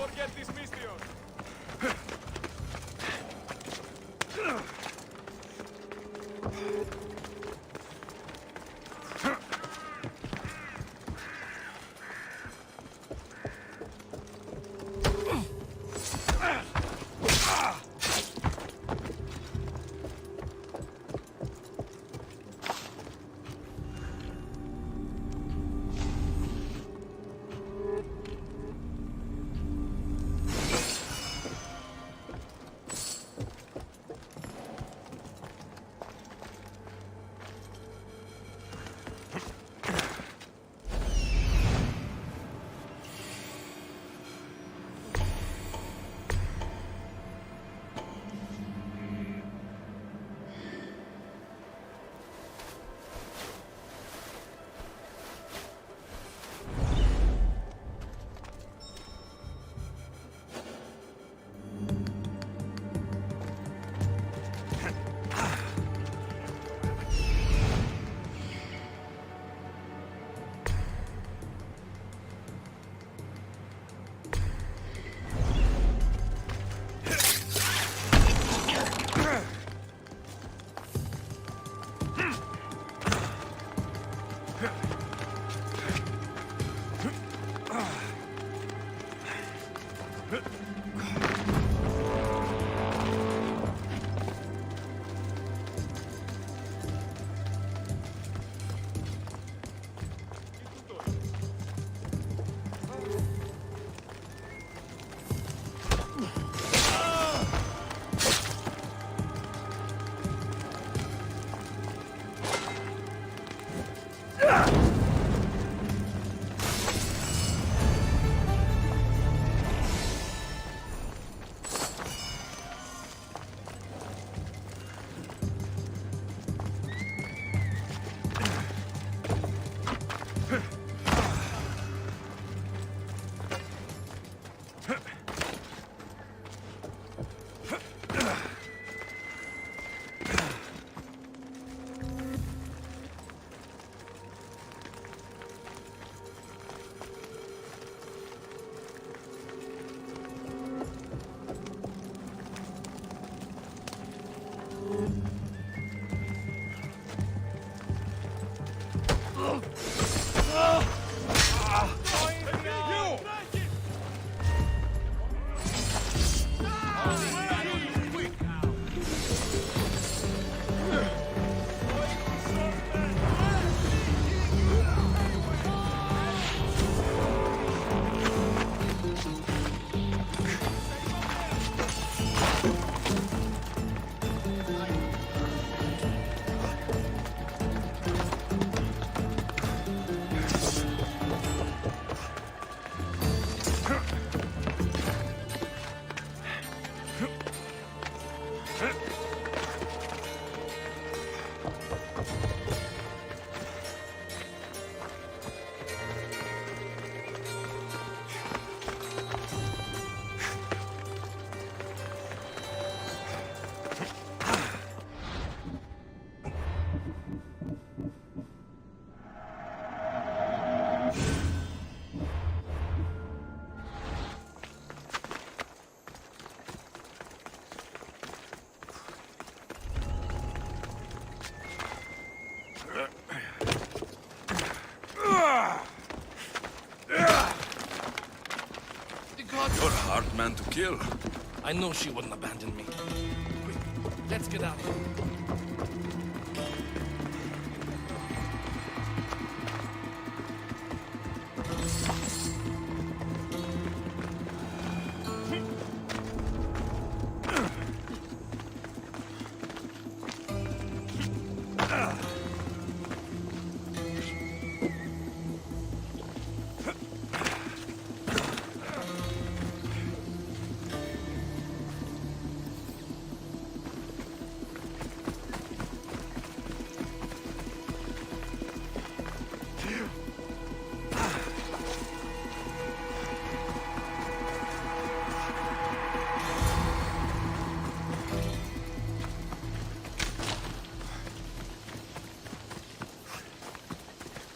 O: You're
E: a hard man to kill.
O: I knew she wouldn't abandon me. Quick, let's get out of here.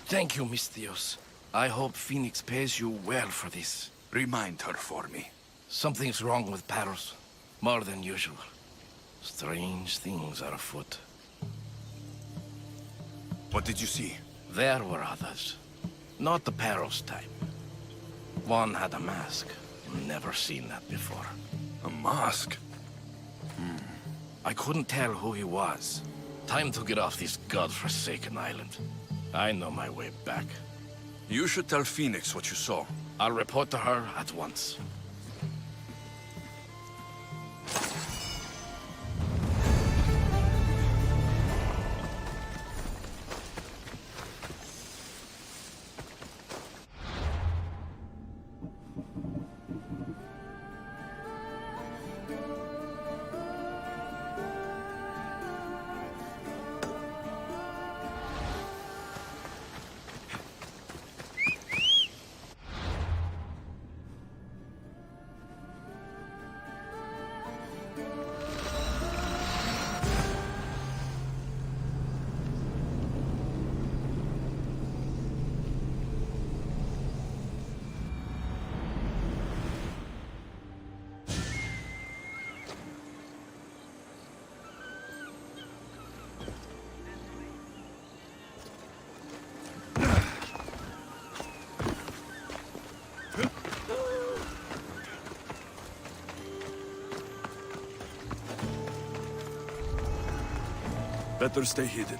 O: Thank you, Misthios. I hope Phoenix pays you well for this.
E: Remind her for me.
O: Something's wrong with Paros. More than usual. Strange things are afoot.
E: What did you see?
O: There were others. Not the Paros type. One had a mask. Never seen that before.
E: A mask?
O: I couldn't tell who he was. Time to get off this godforsaken island. I know my way back.
E: You should tell Phoenix what you saw.
O: I'll report to her at once.
E: Better stay hidden.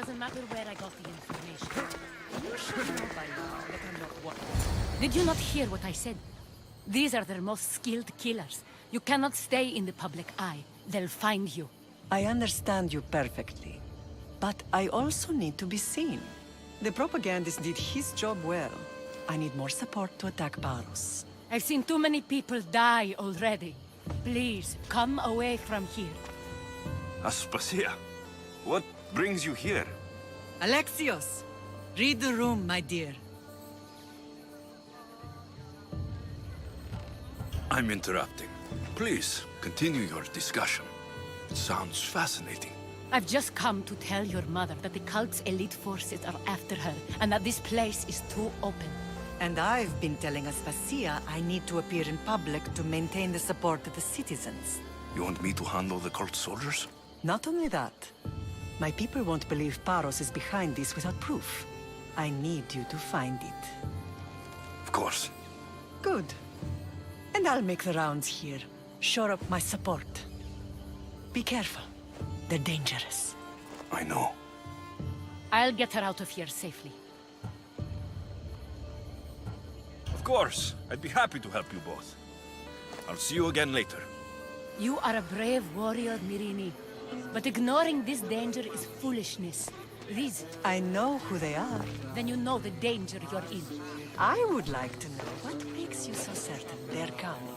C: doesn't matter where I got the information. You should know by now that I'm not one. Did you not hear what I said? These are their most skilled killers. You cannot stay in the public eye. They'll find you.
K: I understand you perfectly. But I also need to be seen. The propagandist did his job well. I need more support to attack Paros.
C: I've seen too many people die already. Please, come away from here.
E: Aspasia, what brings you here?
K: Alexios! Read the room, my dear.
Q: I'm interrupting. Please, continue your discussion. It sounds fascinating.
C: I've just come to tell your mother that the cult's elite forces are after her, and that this place is too open.
K: And I've been telling Aspasia I need to appear in public to maintain the support of the citizens.
Q: You want me to handle the cult soldiers?
K: Not only that, my people won't believe Paros is behind this without proof. I need you to find it.
Q: Of course.
K: Good. And I'll make the rounds here. Shore up my support. Be careful. They're dangerous.
Q: I know.
C: I'll get her out of here safely.
E: Of course. I'd be happy to help you both. I'll see you again later.
C: You are a brave warrior, Myrini. But ignoring this danger is foolishness. These...
K: I know who they are.
C: Then you know the danger you're in.
K: I would like to know what makes you so certain they're coming.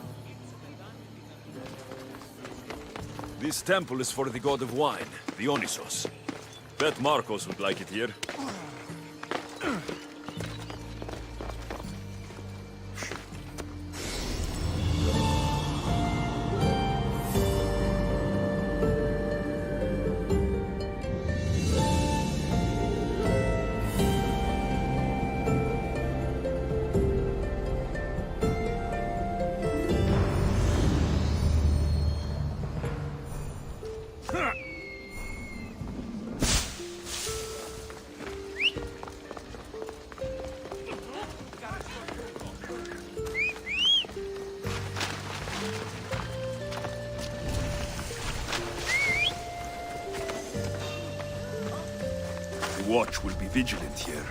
E: This temple is for the god of wine, Dionysos. Bet Marcos would like it here. The watch will be vigilant here.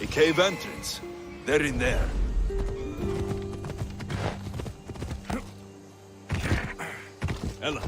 E: Cave entrance. They're in there. Ella.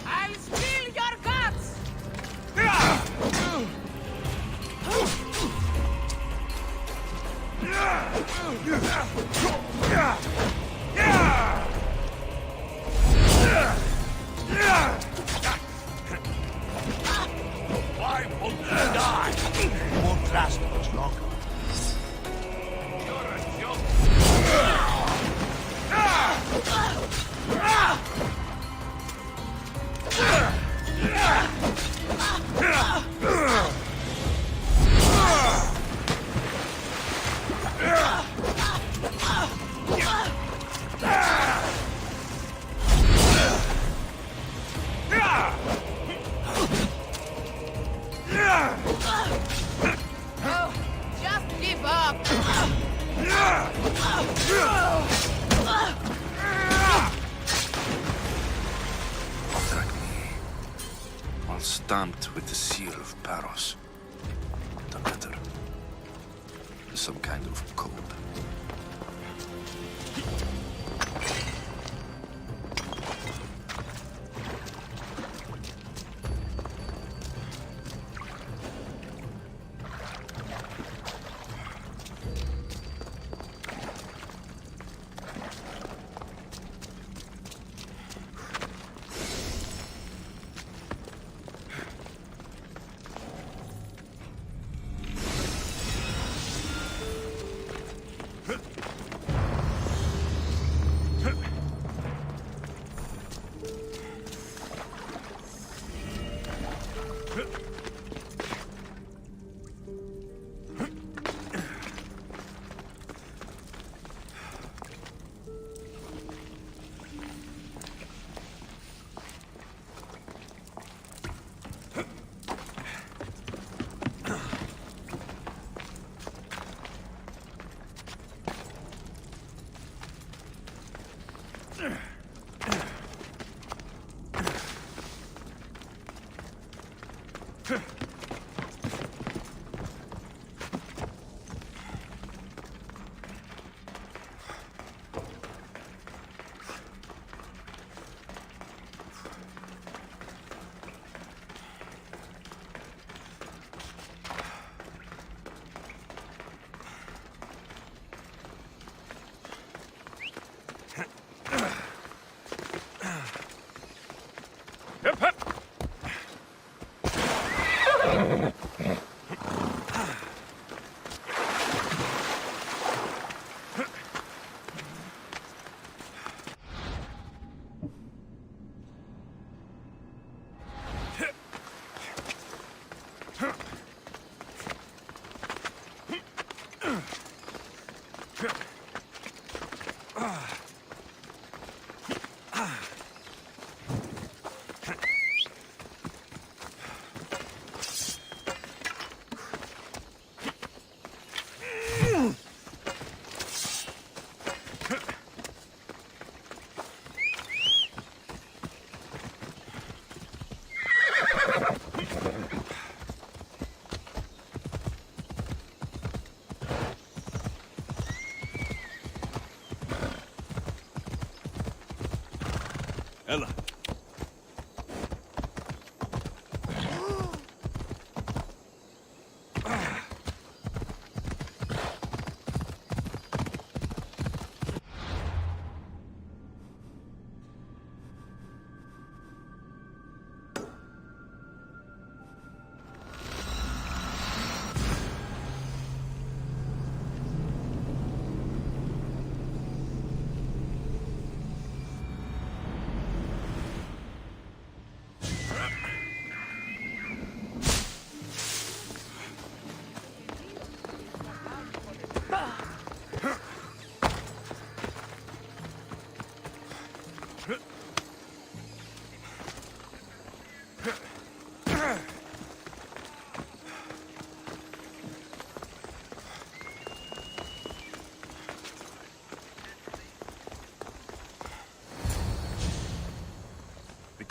L: I'll steal your guts!
A: Why won't you die?
N: It won't last much longer.
A: You're a joke.
L: Oh, just give up!
Q: Attack me while stamped with the seal of Paros. The letter is some kind of code.
E: Ella.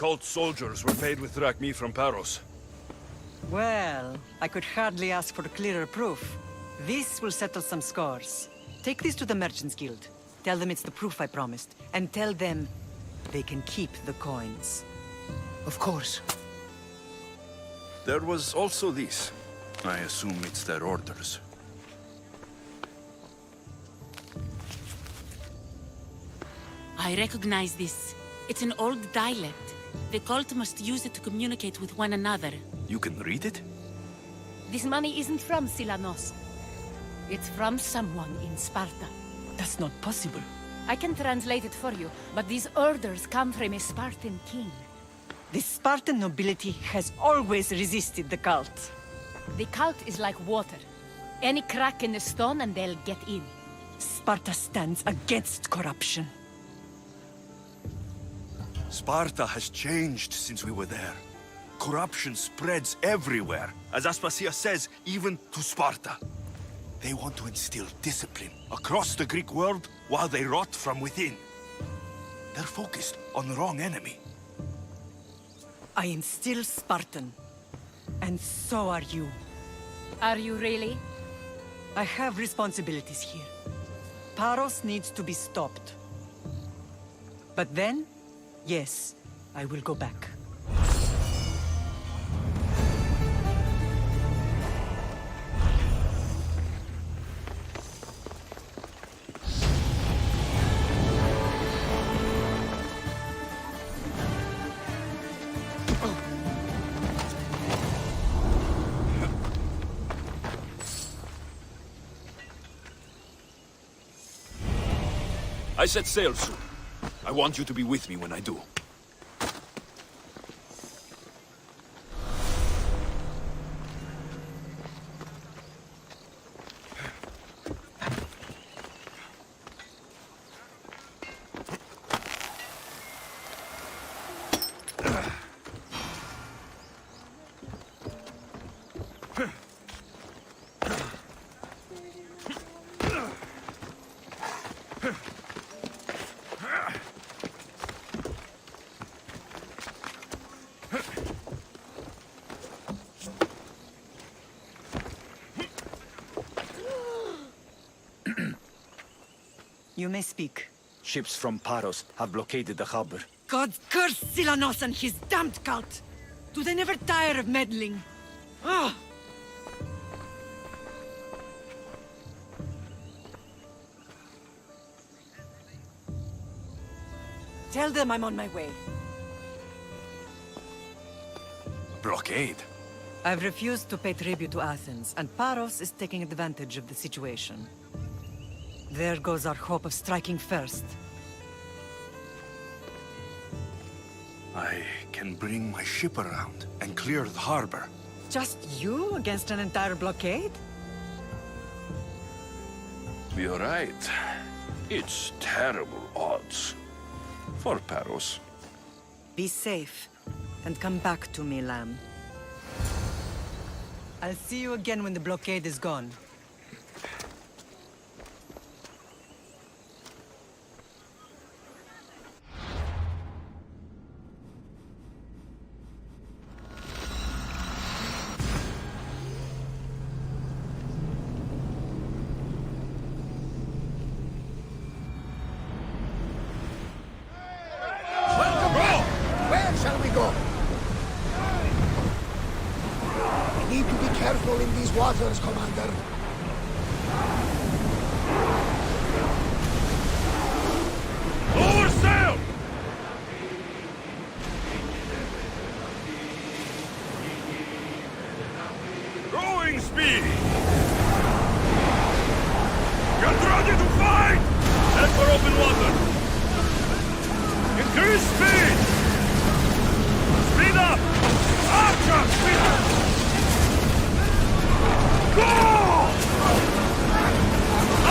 E: cult soldiers were paid with drachmi from Paros.
K: Well, I could hardly ask for clearer proof. This will settle some scores. Take this to the Merchants Guild. Tell them it's the proof I promised. And tell them they can keep the coins.
N: Of course.
Q: There was also this. I assume it's their orders.
R: I recognize this. It's an old dialect. The cult must use it to communicate with one another.
Q: You can read it?
C: This money isn't from Silanos. It's from someone in Sparta.
K: That's not possible.
C: I can translate it for you, but these orders come from a Spartan king.
K: The Spartan nobility has always resisted the cult.
C: The cult is like water. Any crack in the stone and they'll get in.
K: Sparta stands against corruption.
E: Sparta has changed since we were there. Corruption spreads everywhere. As Aspasia says, even to Sparta. They want to instill discipline across the Greek world while they rot from within. They're focused on the wrong enemy.
K: I am still Spartan. And so are you.
C: Are you really?
K: I have responsibilities here. Paros needs to be stopped. But then, yes, I will go back.
E: I set sail soon. I want you to be with me when I do.
K: You may speak.
S: Ships from Paros have blockaded the harbor.
K: God curse Silanos and his damned cult! Do they never tire of meddling? Ah! Tell them I'm on my way.
E: Blockade?
K: I've refused to pay tribute to Athens, and Paros is taking advantage of the situation. There goes our hope of striking first.
E: I can bring my ship around and clear the harbor.
K: Just you against an entire blockade?
Q: You're right. It's terrible odds. For Paros.
K: Be safe, and come back to me, Lamb. I'll see you again when the blockade is gone.
N: Where shall we go? We need to be careful in these waters, Commander.
E: Lower sail! Rowing speed! Get ready to fight! Head for open water! Increase speed! Speed up! Archer, speed up! Go!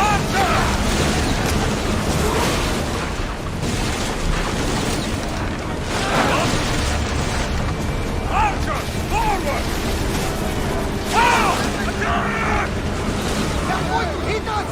E: Archer! Archer, forward! Now! Attack!
N: They're going to hit us!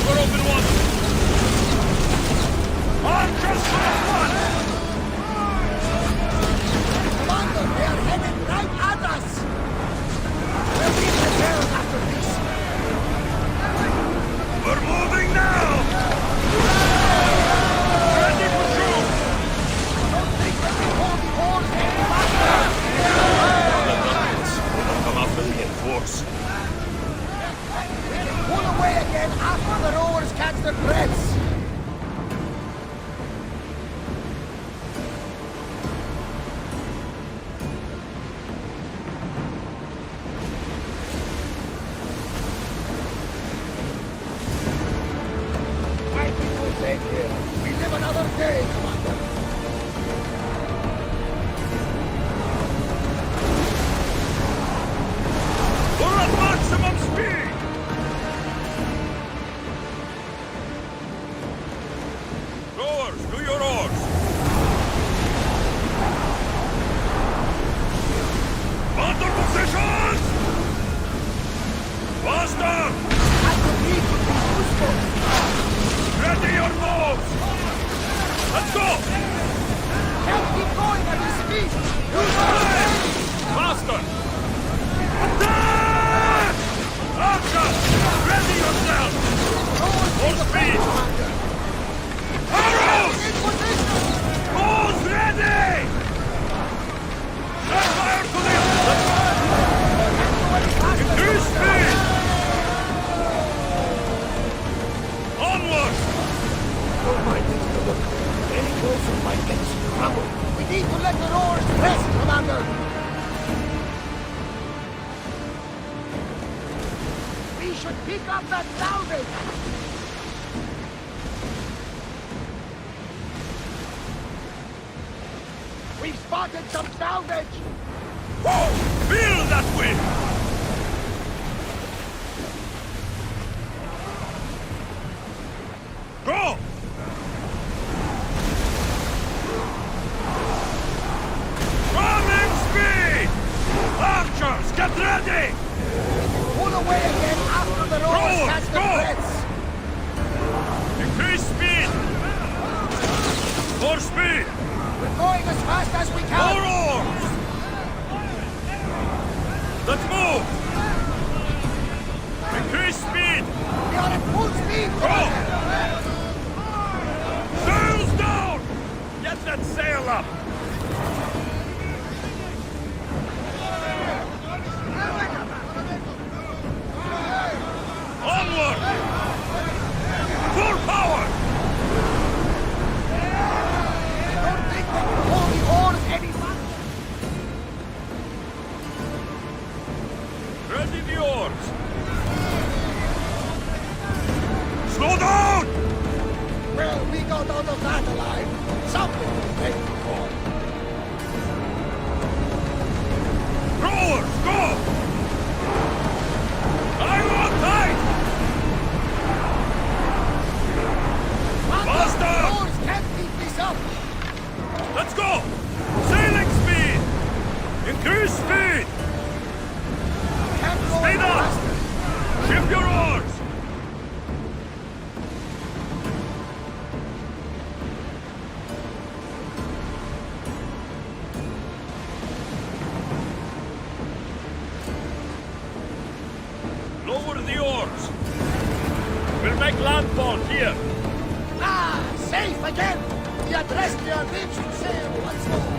E: for open water! Archers to the front!
N: Commander, they are headed right at us! We'll be prepared after this.
E: We're moving now! Ready for shoot!
N: Don't think we can hold the horse any faster!
E: The Russians will come after me in force.
N: We can pull away again after the rowers catch their breaths. My people safe here. We live another day, Commander.
E: We're at maximum speed! Rowers, do your oars! Counter positions! Faster! Ready your boats! Let's go!
N: Can't keep going at this speed!
E: Faster! Attack! Archers! Ready yourself! Full speed! Arrows! Bows ready! Set fire to the increase speed! Onward!
N: Don't mind this, look. Any closer might get us in trouble. We need to let the rowers rest, Commander! We should pick up that salvage! We've spotted some salvage!
E: Whoa! Feel that wind! Go! Running speed! Archers, get ready!
N: Pull away again after the rowers
E: Rowers,
N: catch
E: go!
N: their breaths!
E: Increase speed! More speed!
N: We're going as fast as we can!
E: More oars! Let's move! Increase speed!
N: We are at full speed!
E: Go! Sails down! Get that sail up! Onward! Full power!
N: I don't think we can hold the oars any longer!
E: Ready the oars! Slow down!
N: Well, we got out of that alive. Something to thank you for.
E: Rowers, go! I'm on tight! Faster!
N: The oars can't keep this up!
E: Let's go! Sailing speed! Increase speed!
N: Can't go
E: Speed
N: any
E: up!
N: faster.
E: Ship your oars! Lower the oars! We'll make landfall here!
N: Ah, safe again! The Adrestia lives to sail once more!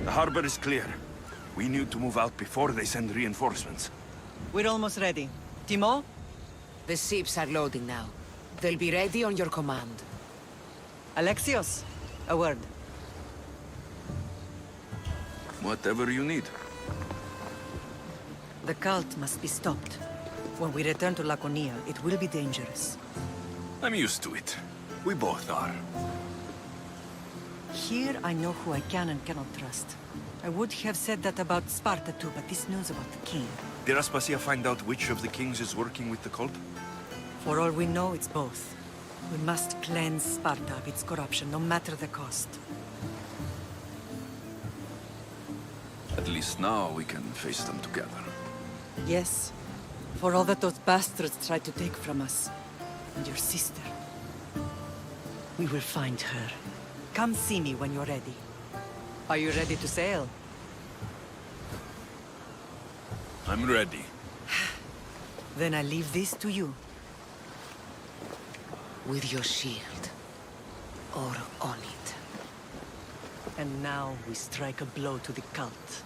Q: The harbor is clear. We need to move out before they send reinforcements.
K: We're almost ready. Timo?
L: The ships are loading now. They'll be ready on your command.
K: Alexios, a word.
Q: Whatever you need.
K: The cult must be stopped. When we return to Laconia, it will be dangerous.
Q: I'm used to it. We both are.
K: Here I know who I can and cannot trust. I would have said that about Sparta too, but this news about the king.
Q: Did Aspasia find out which of the kings is working with the cult?
K: For all we know, it's both. We must cleanse Sparta of its corruption, no matter the cost.
Q: At least now we can face them together.
K: Yes, for all that those bastards tried to take from us. And your sister. We will find her. Come see me when you're ready. Are you ready to sail?
Q: I'm ready.
K: Then I leave this to you.
L: With your shield. Or on it.
K: And now we strike a blow to the cult.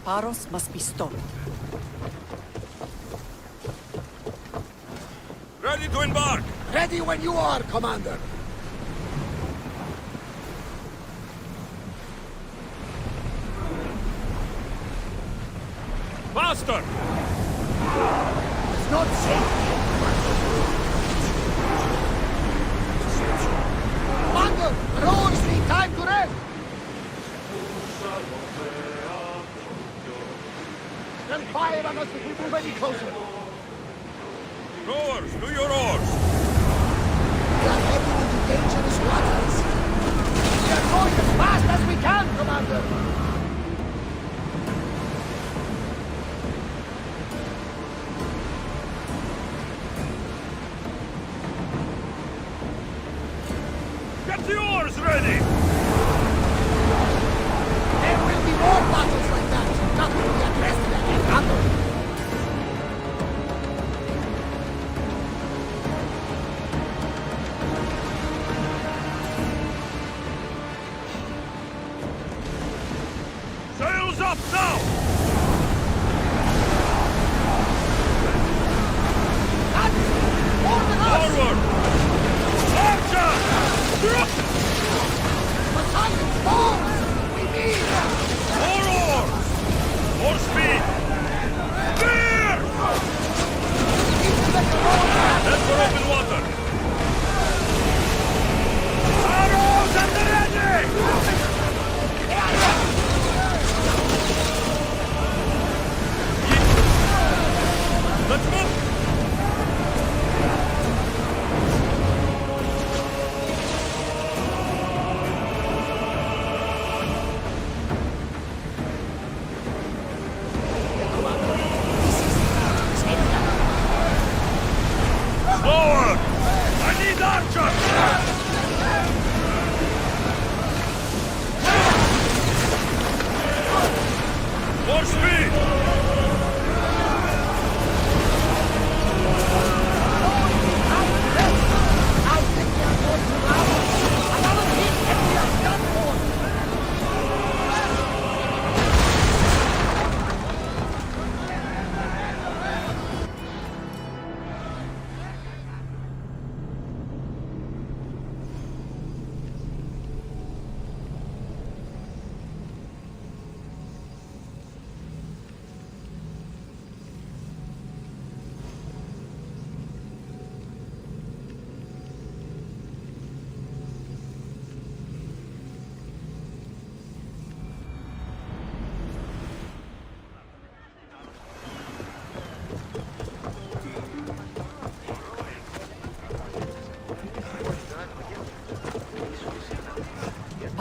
K: Paros must be stopped.
E: Ready to embark!
N: Ready when you are, Commander!
E: Faster!
N: It's not safe. Commander, the roads need time to rest! Stand fire on us if we move any closer!
E: Rowers, do your oars!
N: We are heading into dangerous waters! We are going as fast as we can, Commander!
E: Get the oars ready!
N: There will be more battles like that! Not to be addressed in a battle!
E: Sails up now! Forward! Archer!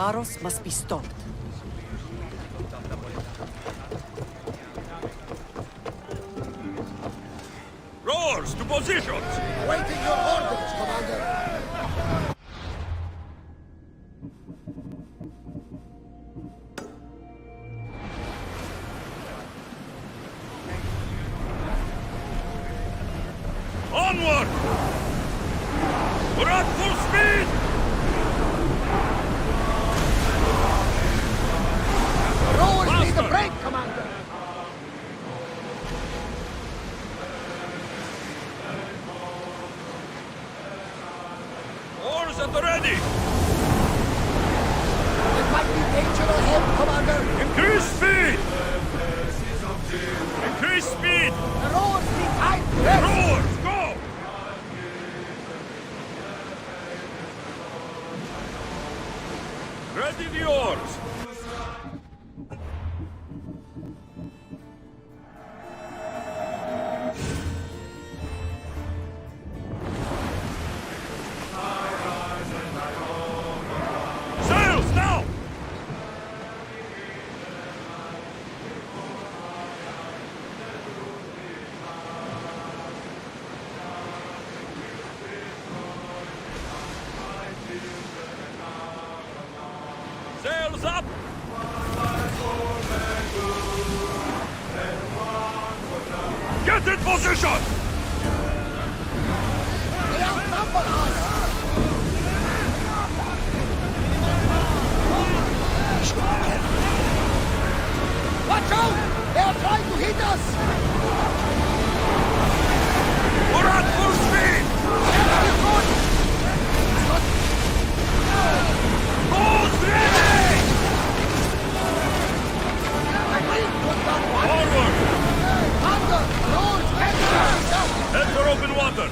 K: Paros must be stopped.
E: Roars to positions!
N: Waiting your orders, Commander!
E: Onward! We're at full speed!
N: Rowers need a break, Commander!
E: Oars at the ready!
N: There might be danger ahead, Commander!
E: Increase speed! Increase speed!
N: The rowers need time to rest!
E: Rowers, go! Ready the oars! Sails now! Sails up! Get in position!
N: They outnumber us! Watch out! They are trying to hit us!
E: We're at full speed! Oars ready! Forward!
N: Thunder! Rowers,
E: Head for open water!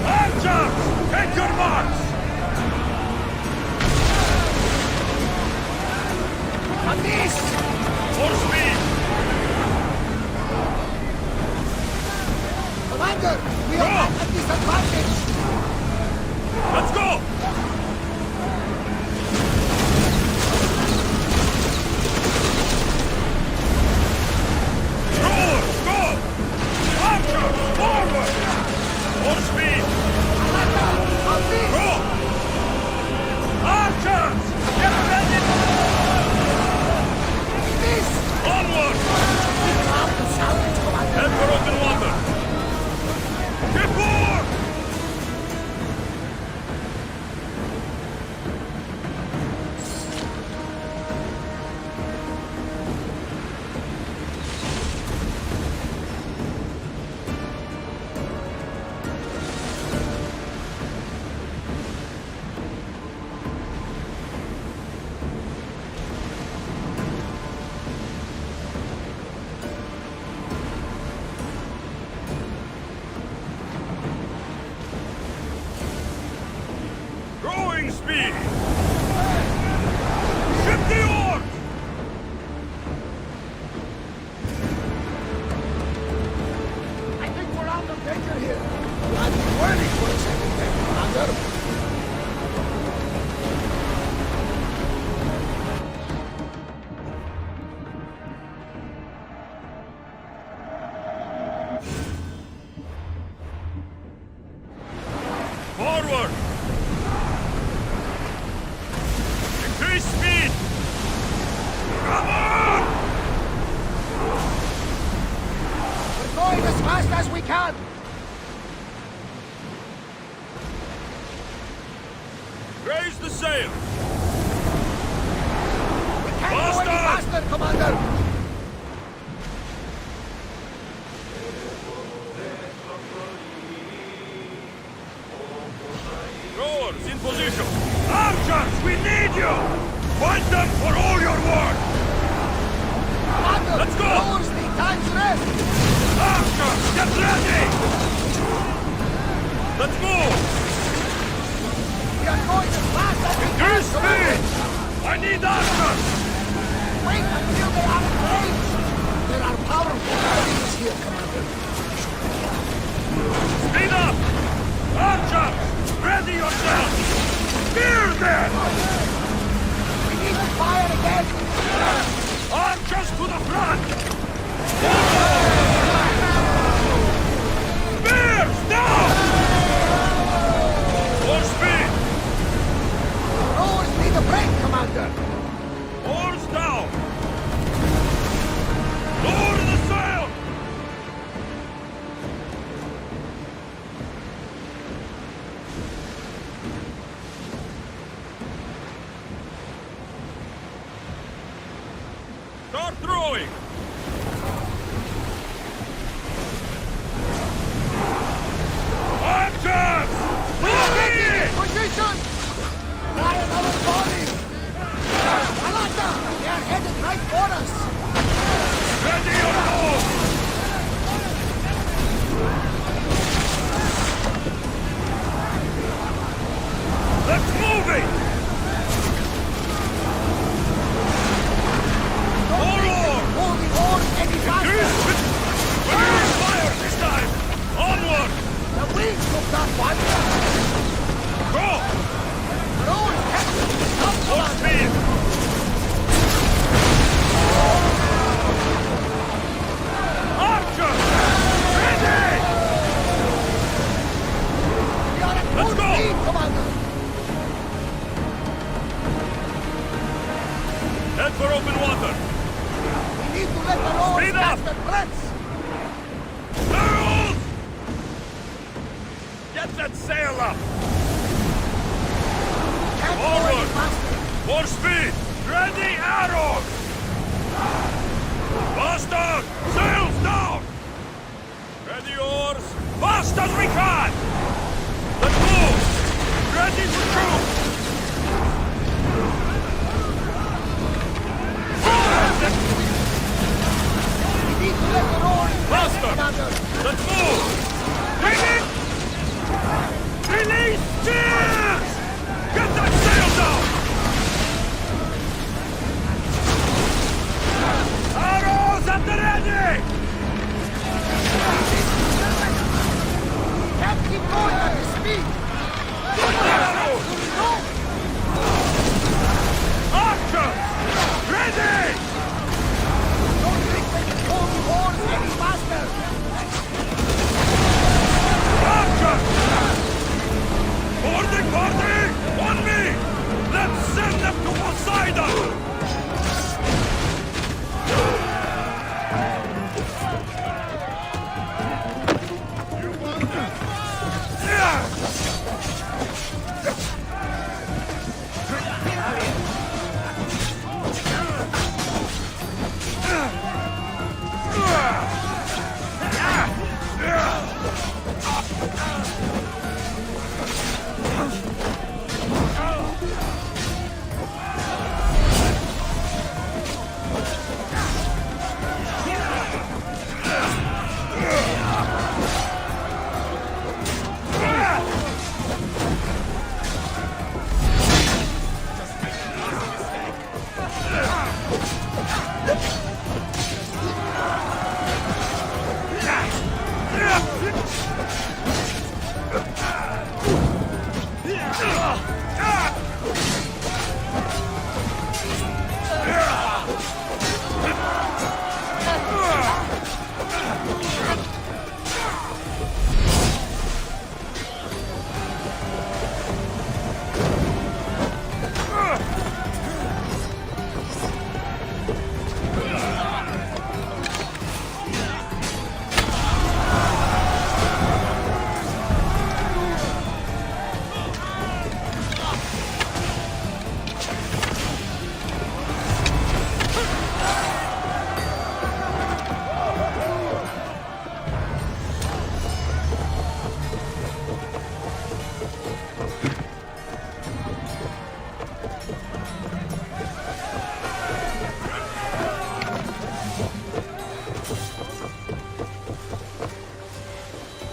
E: Archers! Take your marks!
N: A miss!
E: Full speed!
N: Commander, we are at a disadvantage!
E: Let's go! Rowers, go! Archers, forward! Full speed! Go! Archers! Get ready!
N: Miss!
E: Onward! Head for open water! Before! Rowing speed! Ship the oars!
N: I think we're out of danger here. I've been waiting for a second there, Commander.
E: Forward! Increase speed! Come on!
N: We're going as fast as we can.
E: Raise the sail!
N: We can't go any faster, Commander.
E: Rowers in position! Archers, we need you! Fight them for all your worth!
N: Commander,
E: Let's go!
N: rowers need time to rest.
E: Archers, get ready! Let's move!
N: We are going as fast as we can,
E: Increase
N: Commander.
E: speed! I need archers!
N: Wait until they are in range. There are powerful enemies here, Commander.
E: Speed up! Archers, ready yourselves! Spear them! To the front! Spears, down! More speed!
N: Oars need a break, Commander!
E: Oars down! Lower the sail! Start throwing! Archers!
N: Position! Try another volley! Alata! They are headed right for us!
E: Ready or not! Let's move it!
N: Hold the oars any faster!
E: Fire this time! Onward!
N: The wind took that one!
E: Go!
N: Roll, Captain! Stop,
E: Full speed! Archer! Ready!
N: We are at
E: Let's
N: full
E: go!
N: speed, Commander!
E: Head for open water!
N: We need to let the oars
E: Speed
N: catch
E: up!
N: the threats!
E: Barrels! Get that sail up! Forward! More speed! Ready arrows! Faster! Sails down! Ready oars! Fast as we can! Let's move! Ready for troop!
N: We need to let the oars catch,
E: Faster!
N: Commander!
E: Let's move! Release! Release spears! Get that sail down! Arrows at the ready!
N: Can't keep going at this speed!
E: Arrows! Archers! Ready!
N: Don't think they can hold the oars any faster!
E: Archers! Boarding party! On me! Let's send them to Poseidon!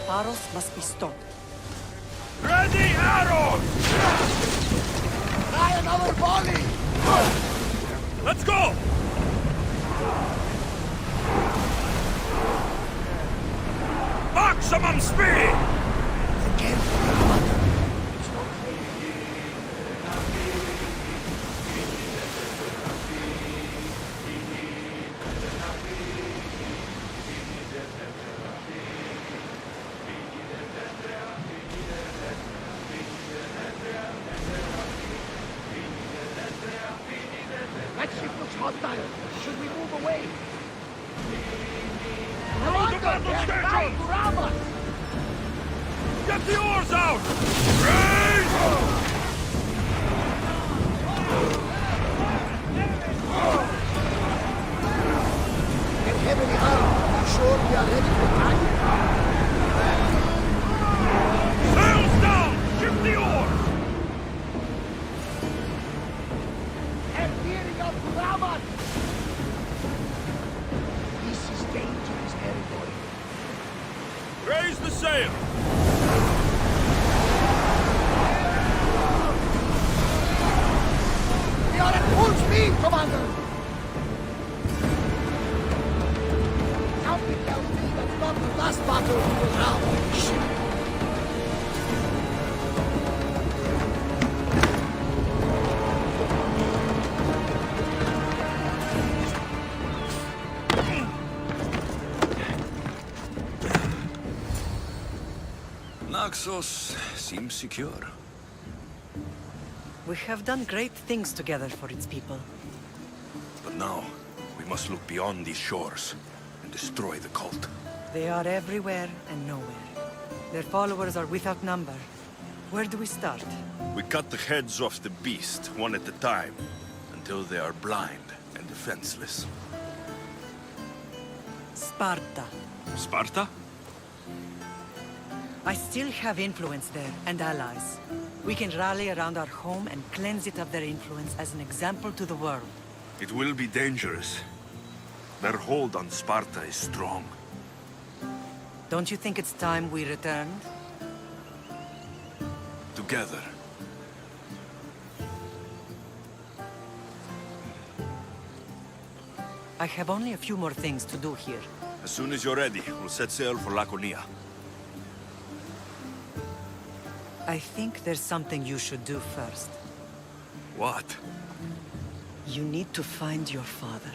K: Paros must be stopped.
E: Ready arrows!
N: Try another volley!
E: Let's go! Maximum speed! battle
N: Right
E: station!
N: to Ramat!
E: Get the oars out! Raise!
N: Get heavily armed. Sure we are ready to attack?
E: Sails down! Shift the oars!
N: And gearing up to Ramat! This is dangerous territory.
E: Raise the sail!
N: We are at full speed, Commander! Something tells me that's not the last battle we will have on this ship.
Q: Naxos seems secure.
K: We have done great things together for its people.
Q: But now, we must look beyond these shores and destroy the cult.
K: They are everywhere and nowhere. Their followers are without number. Where do we start?
Q: We cut the heads off the beast, one at a time, until they are blind and defenseless.
K: Sparta.
Q: Sparta?
K: I still have influence there, and allies. We can rally around our home and cleanse it of their influence as an example to the world.
Q: It will be dangerous. Their hold on Sparta is strong.
K: Don't you think it's time we returned?
Q: Together.
K: I have only a few more things to do here.
Q: As soon as you're ready, we'll set sail for Laconia.
K: I think there's something you should do first.
Q: What?
K: You need to find your father.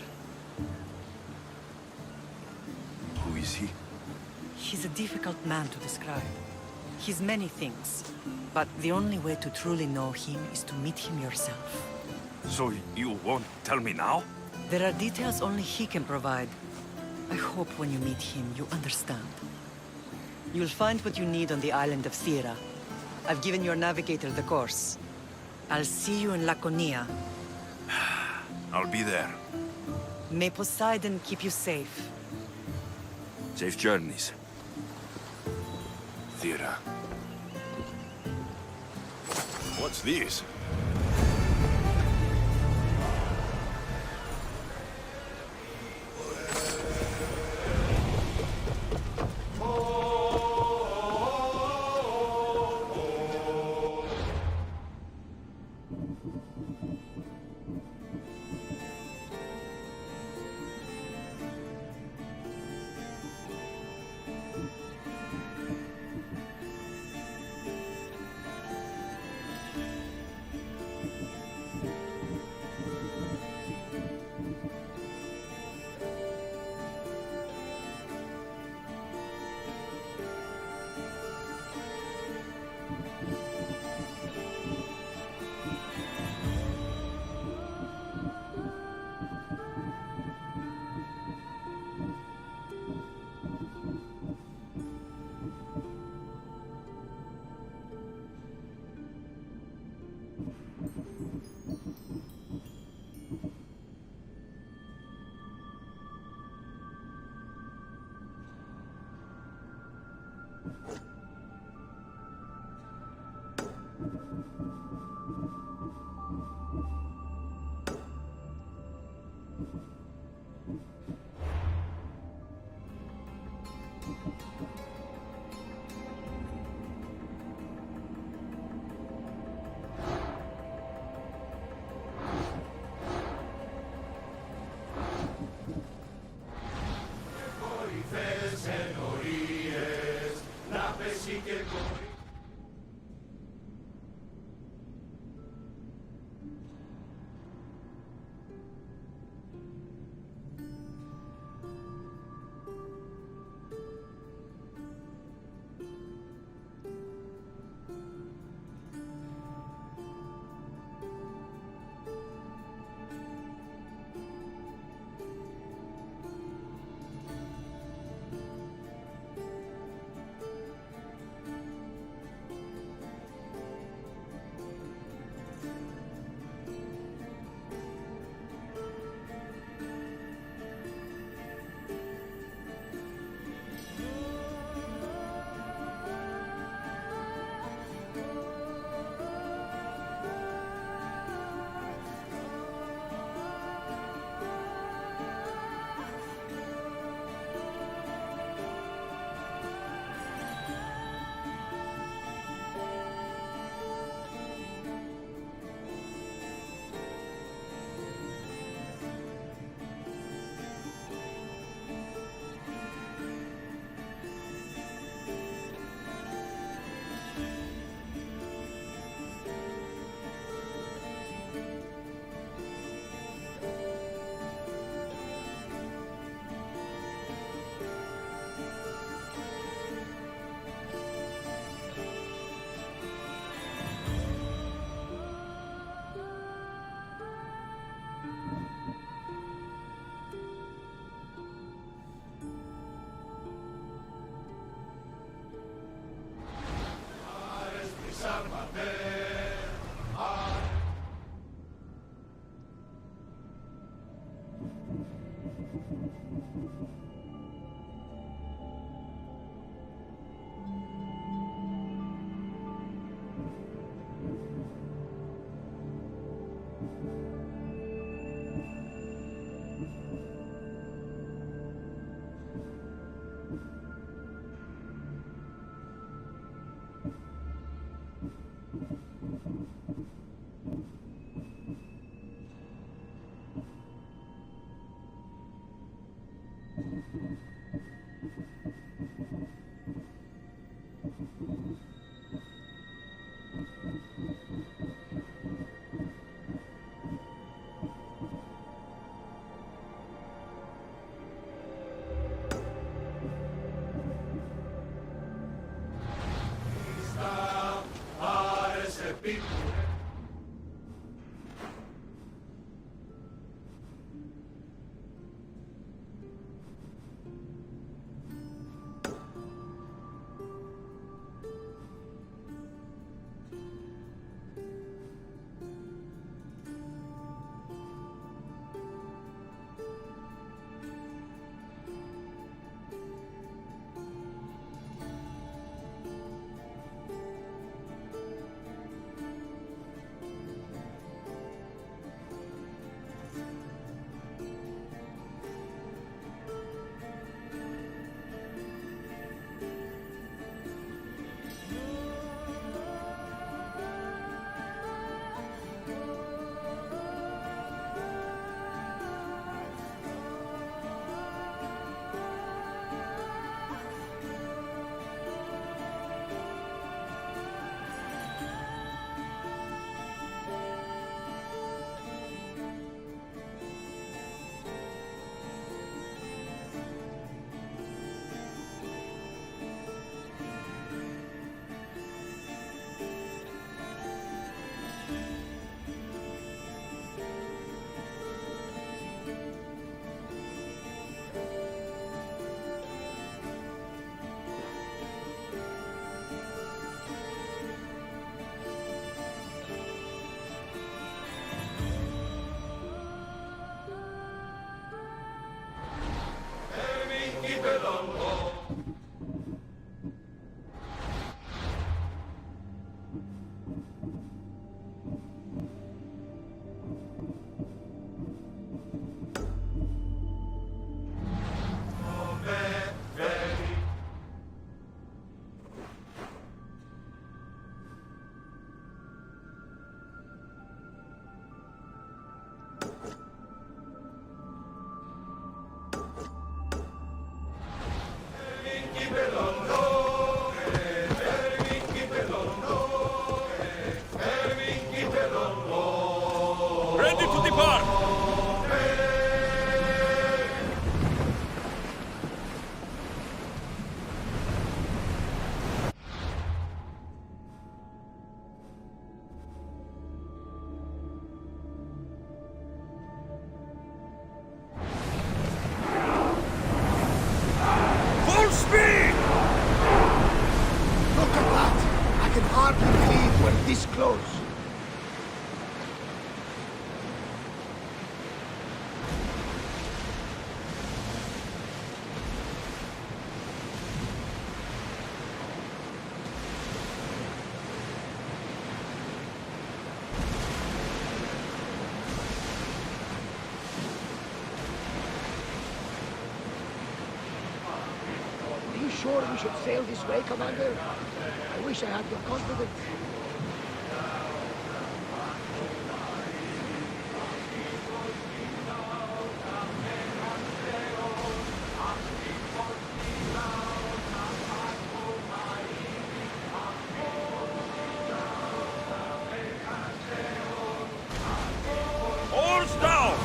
Q: Who is he?
K: He's a difficult man to describe. He's many things, but the only way to truly know him is to meet him yourself.
Q: So you won't tell me now?
K: There are details only he can provide. I hope when you meet him, you understand. You'll find what you need on the island of Thera. I've given your navigator the course. I'll see you in Laconia.
Q: I'll be there.
K: May Poseidon keep you safe.
Q: Safe journeys. Thera. What's this?
E: Ready to depart!
B: Full speed! Look at that! I can hardly believe we're this close. Are you sure we should sail this way, Commander? I wish I had your confidence.
E: Oars down!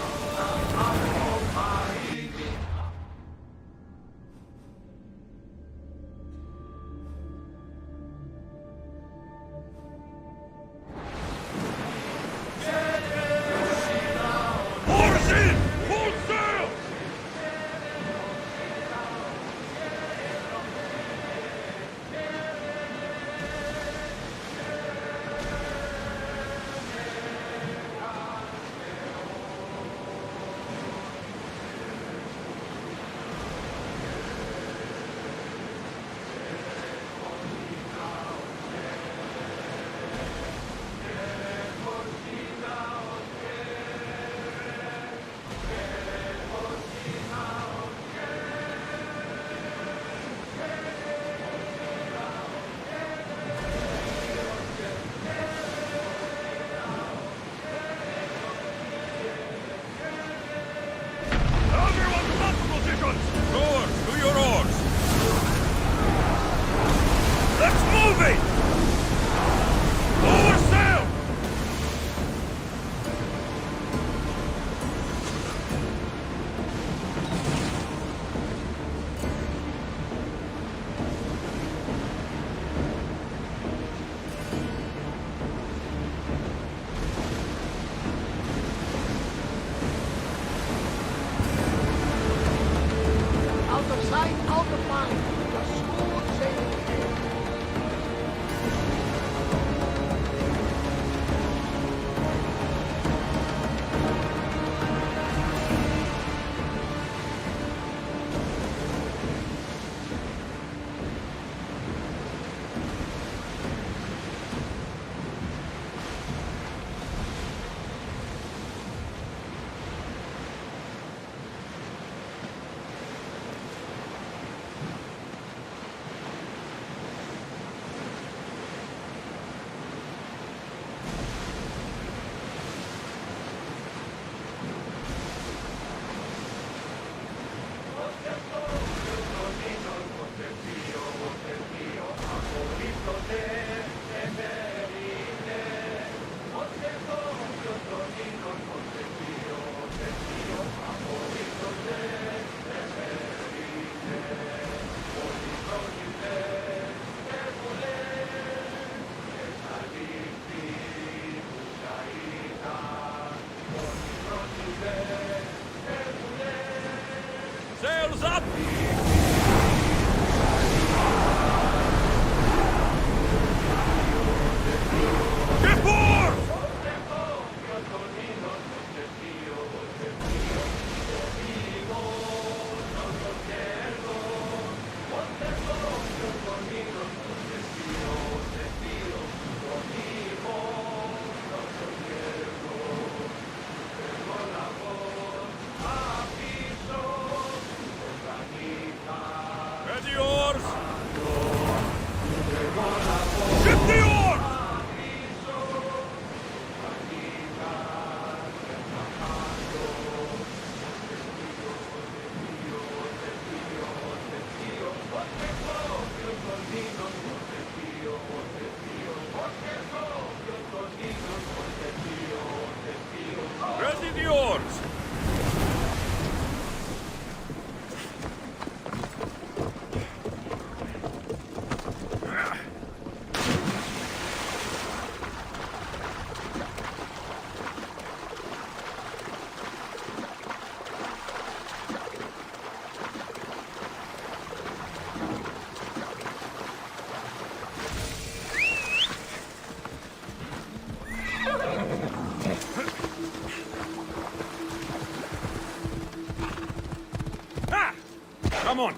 E: Ready oars! Ship the oars! Ready the oars! Ah! Come on!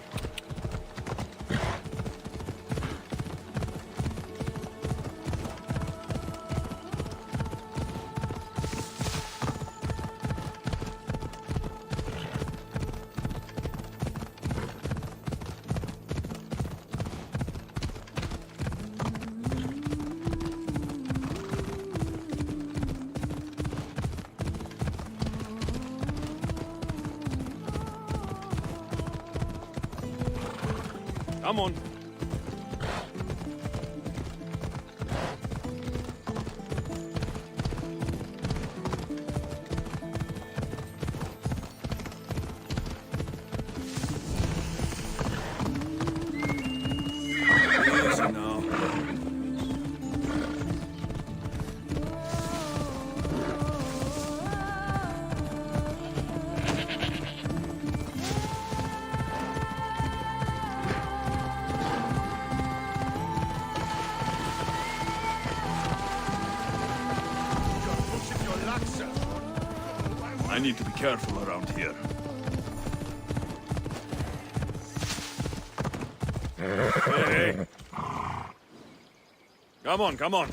E: Come on. Easy now. I need to be careful around here. Hey. Come on, come on.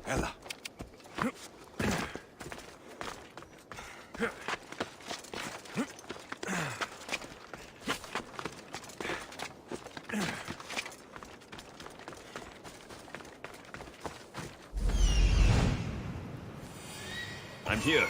F: Ella.
E: I'm here.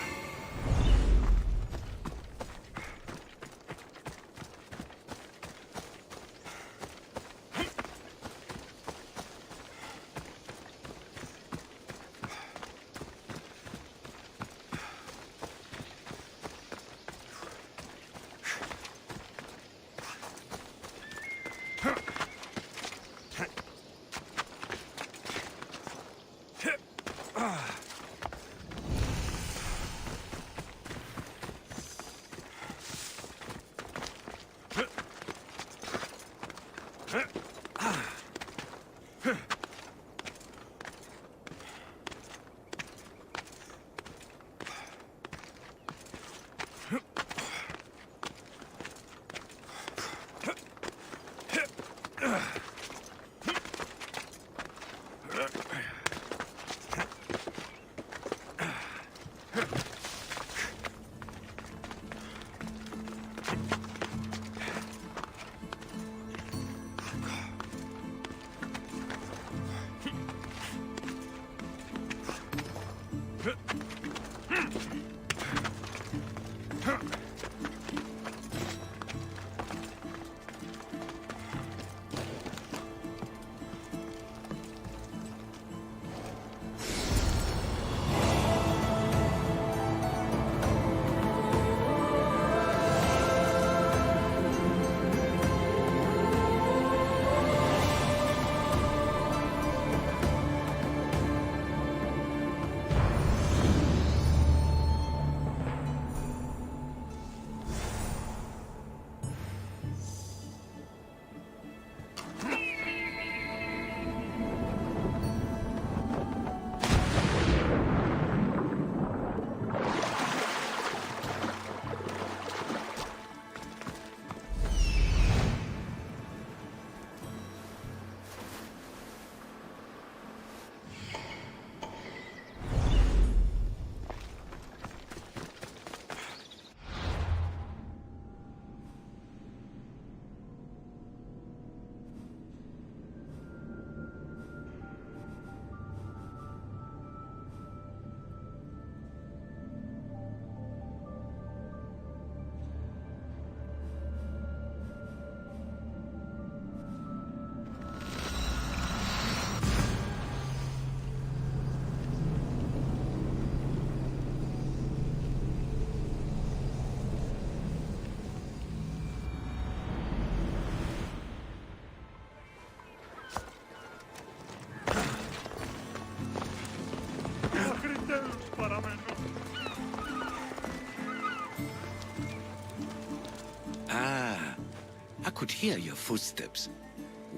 T: could hear your footsteps.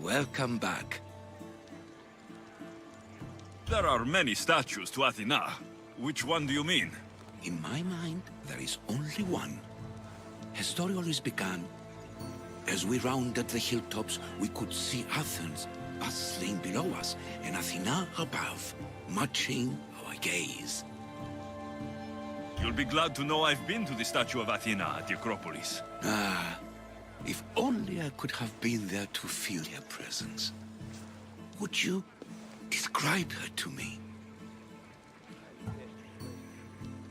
T: Welcome back.
E: There are many statues to Athena. Which one do you mean?
T: In my mind, there is only one. Her story always began. As we rounded the hilltops, we could see Athens bustling below us, and Athena above, matching our gaze.
E: You'll be glad to know I've been to the statue of Athena at the Acropolis.
T: Ah, if only I could have been there to feel her presence. Would you describe her to me?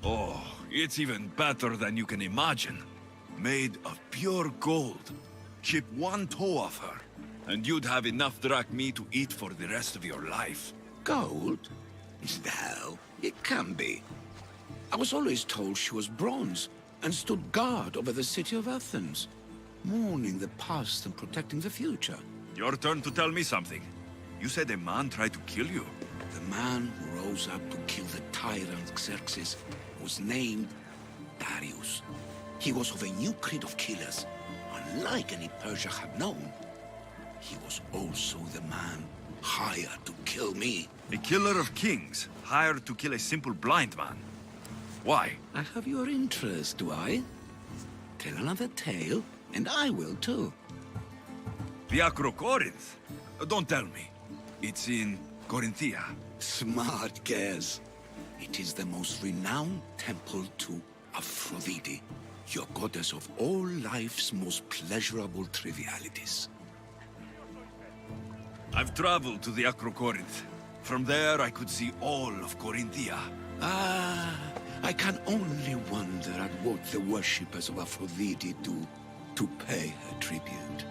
E: Oh, it's even better than you can imagine. Made of pure gold. Chip one toe off her, and you'd have enough drachmi to eat for the rest of your life.
T: Gold? No, it can't be. I was always told she was bronze and stood guard over the city of Athens, mourning the past and protecting the future.
E: Your turn to tell me something. You said a man tried to kill you.
T: The man who rose up to kill the tyrant Xerxes was named Darius. He was of a new creed of killers, unlike any Persia had known. He was also the man hired to kill me.
E: A killer of kings, hired to kill a simple blind man. Why?
T: I have your interest, do I? Tell another tale, and I will too.
E: The Acrocorinth? Don't tell me. It's in Corinthia.
T: Smart guess. It is the most renowned temple to Aphrodite, your goddess of all life's most pleasurable trivialities.
E: I've traveled to the Acrocorinth. From there, I could see all of Corinthia.
T: Ah, I can only wonder at what the worshippers of Aphrodite do to pay her tribute.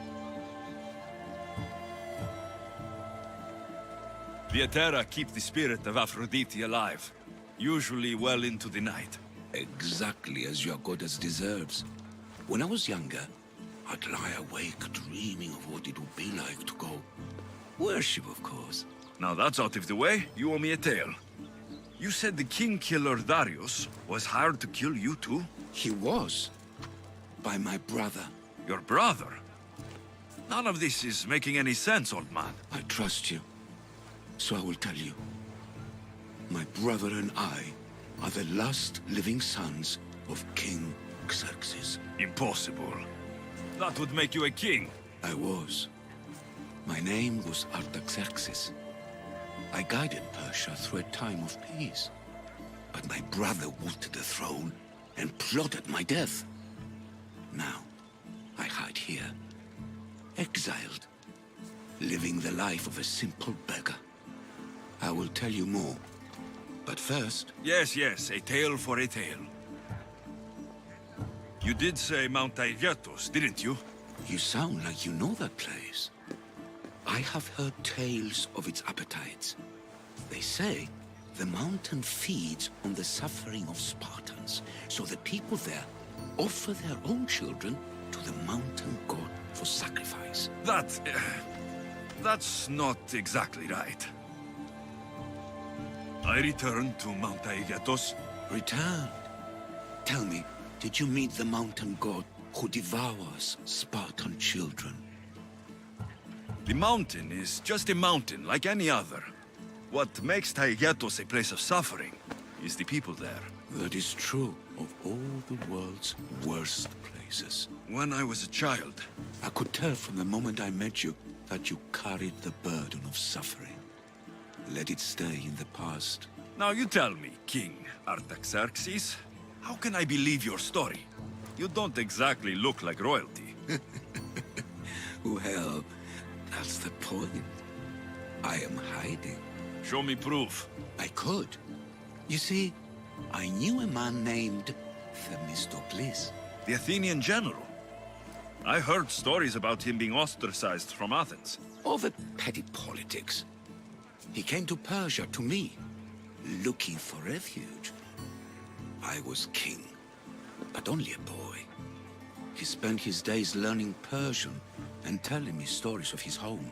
E: The Aetera keep the spirit of Aphrodite alive, usually well into the night.
T: Exactly as your goddess deserves. When I was younger, I'd lie awake dreaming of what it would be like to go. Worship, of course.
E: Now that's out of the way, you owe me a tale. You said the king killer Darius was hired to kill you too?
T: He was. By my brother.
E: Your brother? None of this is making any sense, old man.
T: I trust you. So I will tell you. My brother and I are the last living sons of King Xerxes.
E: Impossible. That would make you a king.
T: I was. My name was Artaxerxes. I guided Persia through a time of peace. But my brother wanted the throne and plotted my death. Now, I hide here, exiled, living the life of a simple beggar. I will tell you more. But first...
E: Yes, a tale for a tale. You did say Mount Taygetos, didn't you?
T: You sound like you know that place. I have heard tales of its appetites. They say the mountain feeds on the suffering of Spartans, so the people there offer their own children to the mountain god for sacrifice.
E: That's not exactly right. I returned to Mount Taygetos.
T: Returned? Tell me, did you meet the mountain god who devours Spartan children?
E: The mountain is just a mountain like any other. What makes Taygetos a place of suffering is the people there.
T: That is true of all the world's worst places.
E: When I was a child...
T: I could tell from the moment I met you that you carried the burden of suffering. Let it stay in the past.
E: Now you tell me, King Artaxerxes, how can I believe your story? You don't exactly look like royalty.
T: Well, that's the point. I am hiding.
E: Show me proof.
T: I could. You see, I knew a man named Themistocles.
E: The Athenian general. I heard stories about him being ostracized from Athens.
T: Over petty politics. He came to Persia, to me, looking for refuge. I was king, but only a boy. He spent his days learning Persian and telling me stories of his home.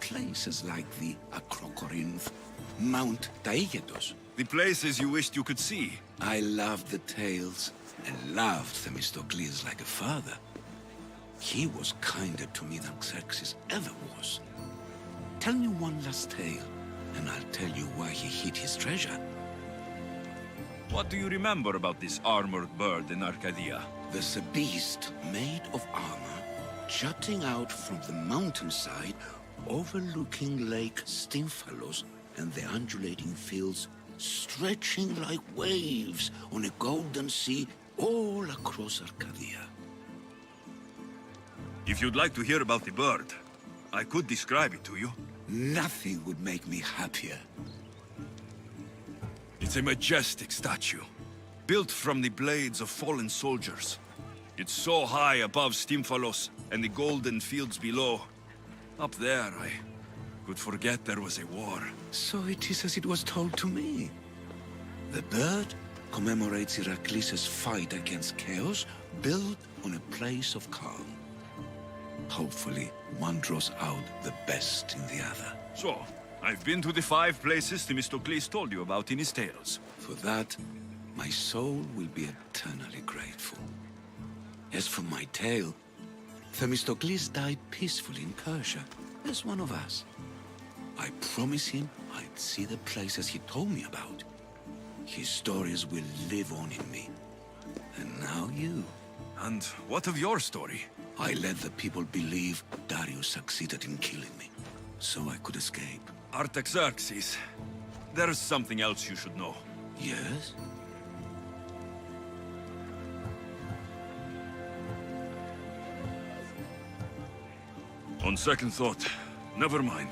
T: Places like the Acrocorinth, Mount Taygetos.
E: The places you wished you could see.
T: I loved the tales and loved Themistocles like a father. He was kinder to me than Xerxes ever was. Tell me one last tale, and I'll tell you where he hid his treasure.
E: What do you remember about this armored bird in Arcadia?
T: There's a beast made of armor jutting out from the mountainside overlooking Lake Stymphalos and the undulating fields stretching like waves on a golden sea all across Arcadia.
E: If you'd like to hear about the bird, I could describe it to you.
T: Nothing would make me happier.
E: It's a majestic statue, built from the blades of fallen soldiers. It's so high above Stymphalos and the golden fields below. Up there, I could forget there was a war.
T: So it is as it was told to me. The bird commemorates Heracles' fight against chaos, built on a place of calm. Hopefully, one draws out the best in the other.
E: So, I've been to the 5 places Themistocles told you about in his tales.
T: For that, my soul will be eternally grateful. As for my tale, Themistocles died peacefully in Persia, as one of us. I promised him I'd see the places he told me about. His stories will live on in me. And now you.
E: And what of your story?
T: I let the people believe Darius succeeded in killing me, so I could escape.
E: Artaxerxes, there's something else you should know.
T: Yes?
E: On second thought, never mind.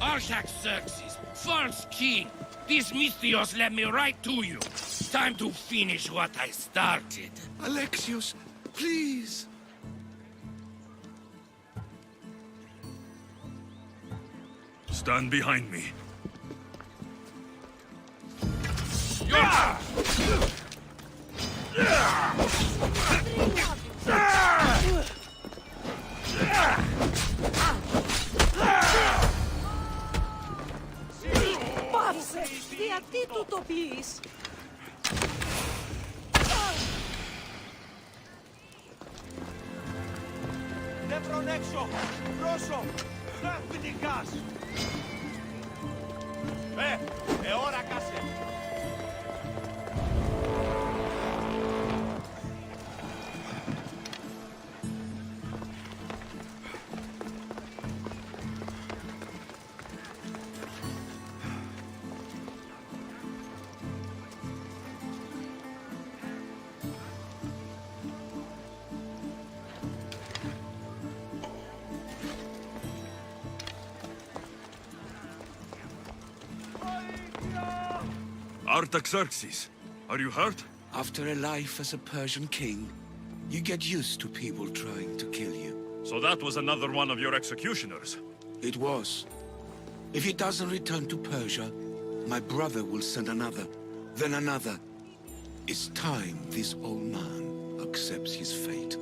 A: Artaxerxes, false king, these Misthios led me right to you. Time to finish what I started.
T: Alexios, please!
E: Stand behind me.
U: Πάψε! Γιατί του το πεις!
P: Νεύρον έξω! Πρόσω! Πνιγάς! Ώρα κάσε!
E: Artaxerxes, are you hurt?
T: After a life as a Persian king, you get used to people trying to kill you.
E: So that was another one of your executioners?
T: It was. If he doesn't return to Persia, my brother will send another, then another. It's time this old man accepts his fate.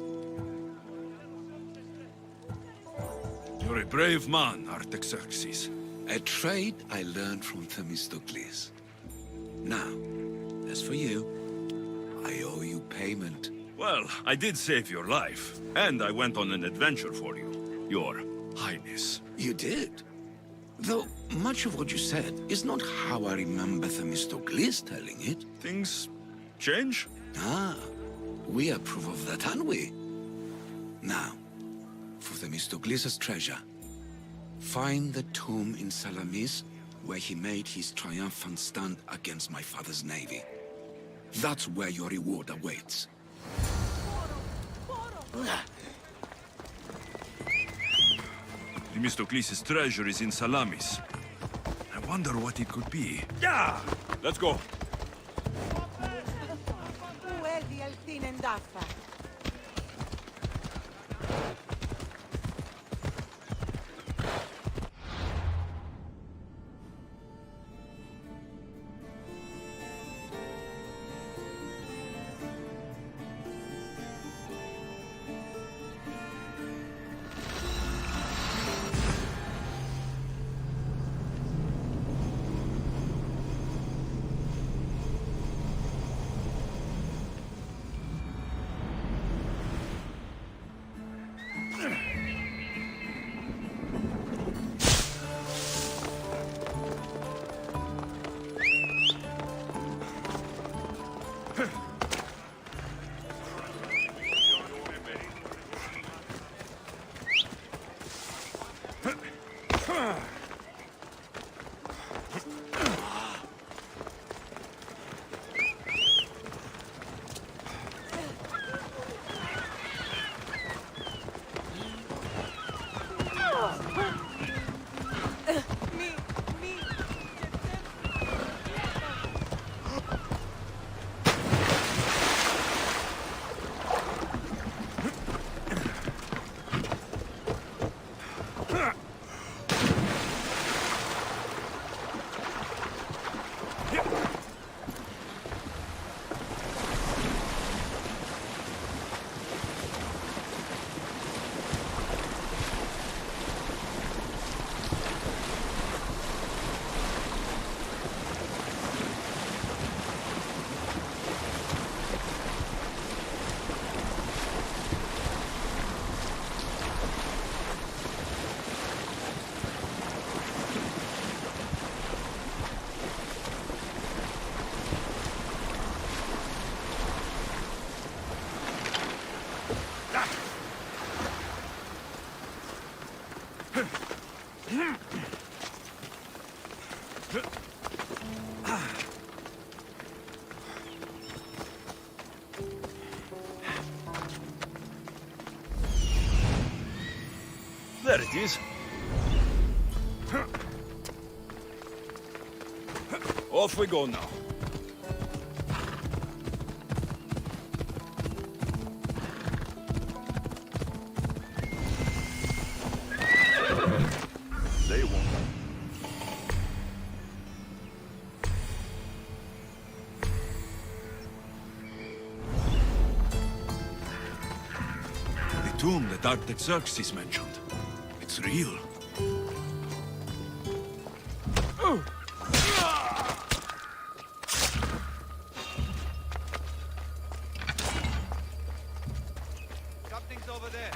E: You're a brave man, Artaxerxes.
T: A trait I learned from Themistocles. Now, as for you, I owe you payment.
E: Well, I did save your life, and I went on an adventure for you, Your Highness.
T: You did? Though much of what you said is not how I remember Themistocles telling it.
E: Things change?
T: Ah, we approve of that, aren't we? Now, for Themistocles' treasure, find the tomb in Salamis where he made his triumphant stand against my father's navy. That's where your reward awaits.
E: Themistocles' treasure is in Salamis. I wonder what it could be.
P: Yeah!
E: Let's go. There it is. Off we go now. They won't.
F: The tomb that Artaxerxes mentioned. It's real.
P: Something's over there.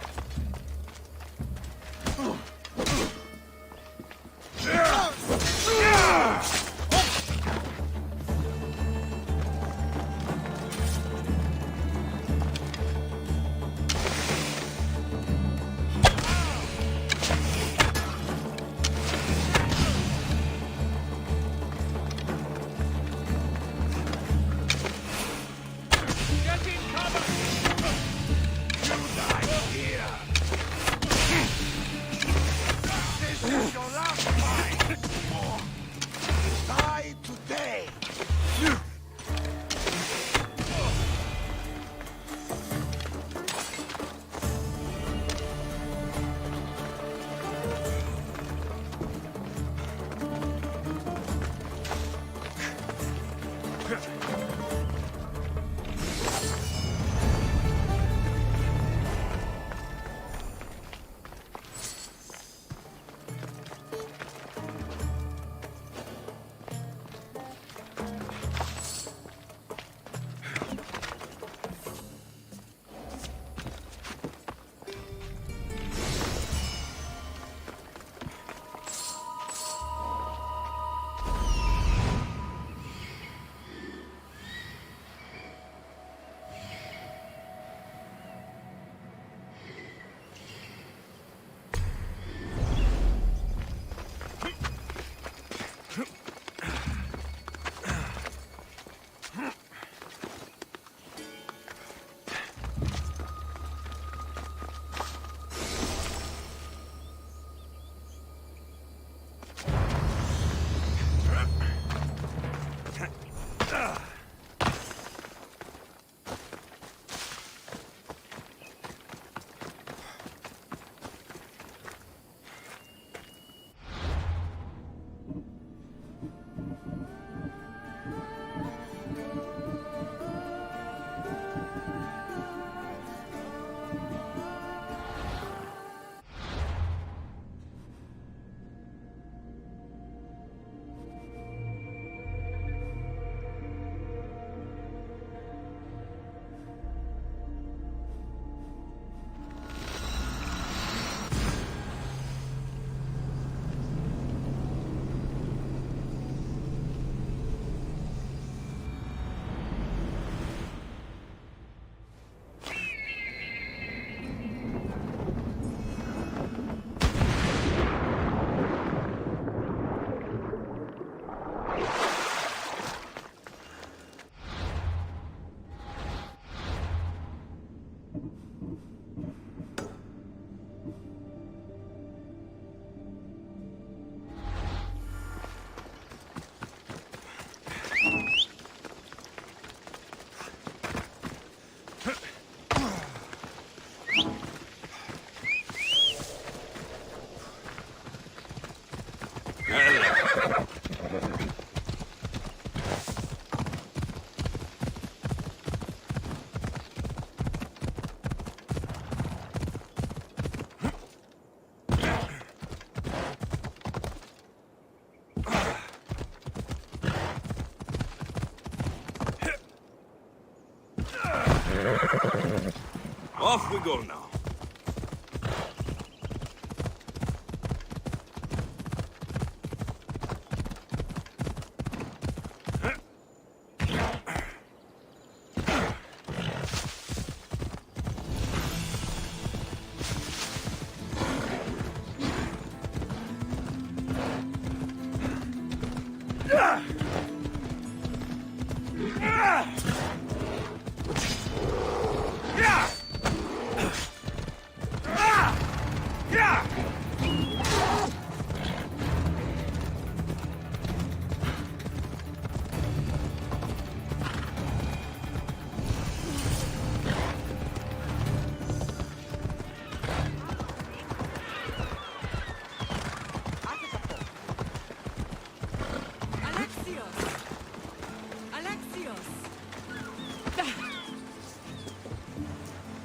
E: Off we go now.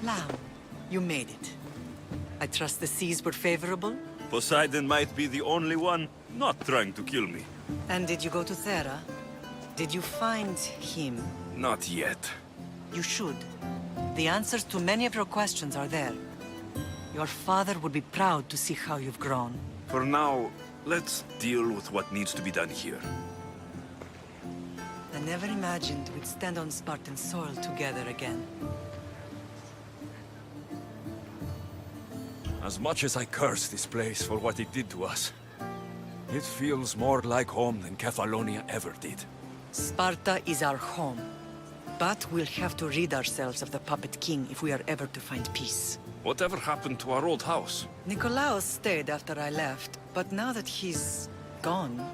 K: Lamb, you made it. I trust the seas were favorable?
E: Poseidon might be the only one not trying to kill me.
K: And did you go to Thera? Did you find him?
E: Not yet.
K: You should. The answers to many of your questions are there. Your father would be proud to see how you've grown.
E: For now, let's deal with what needs to be done here.
K: I never imagined we'd stand on Spartan soil together again.
S: As much as I curse this place for what it did to us, it feels more like home than Kefalonia ever did.
K: Sparta is our home. But we'll have to rid ourselves of the Puppet King if we are ever to find peace.
O: Whatever happened to our old house?
K: Nikolaos stayed after I left, but now that he's gone,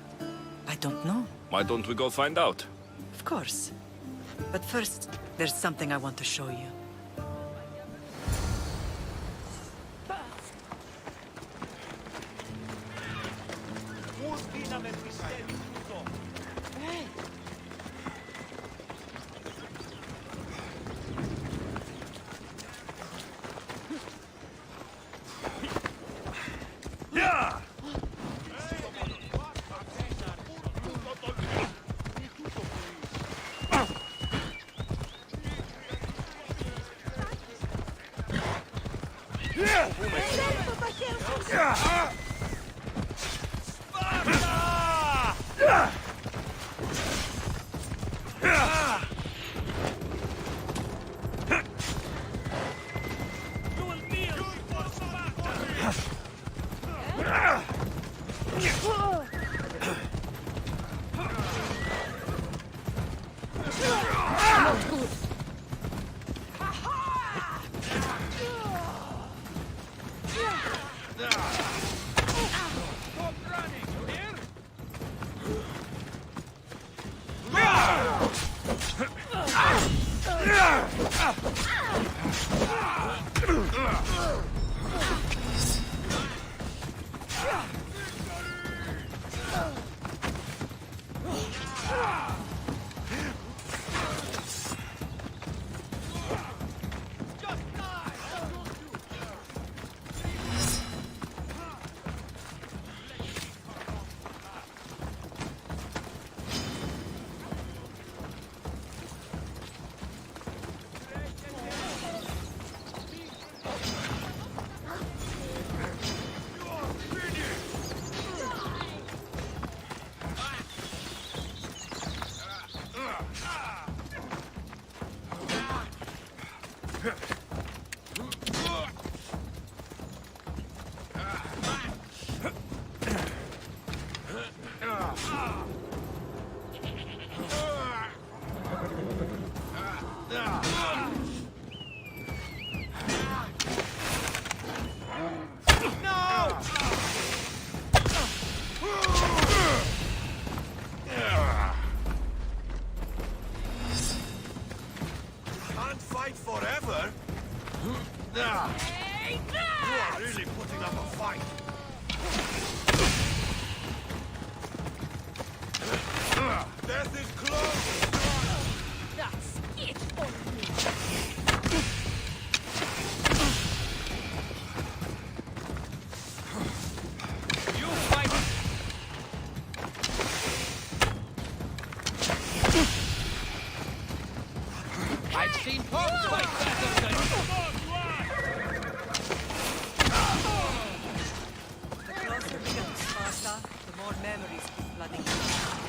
K: I don't know.
O: Why don't we go find out?
K: Of course. But first, there's something I want to show you.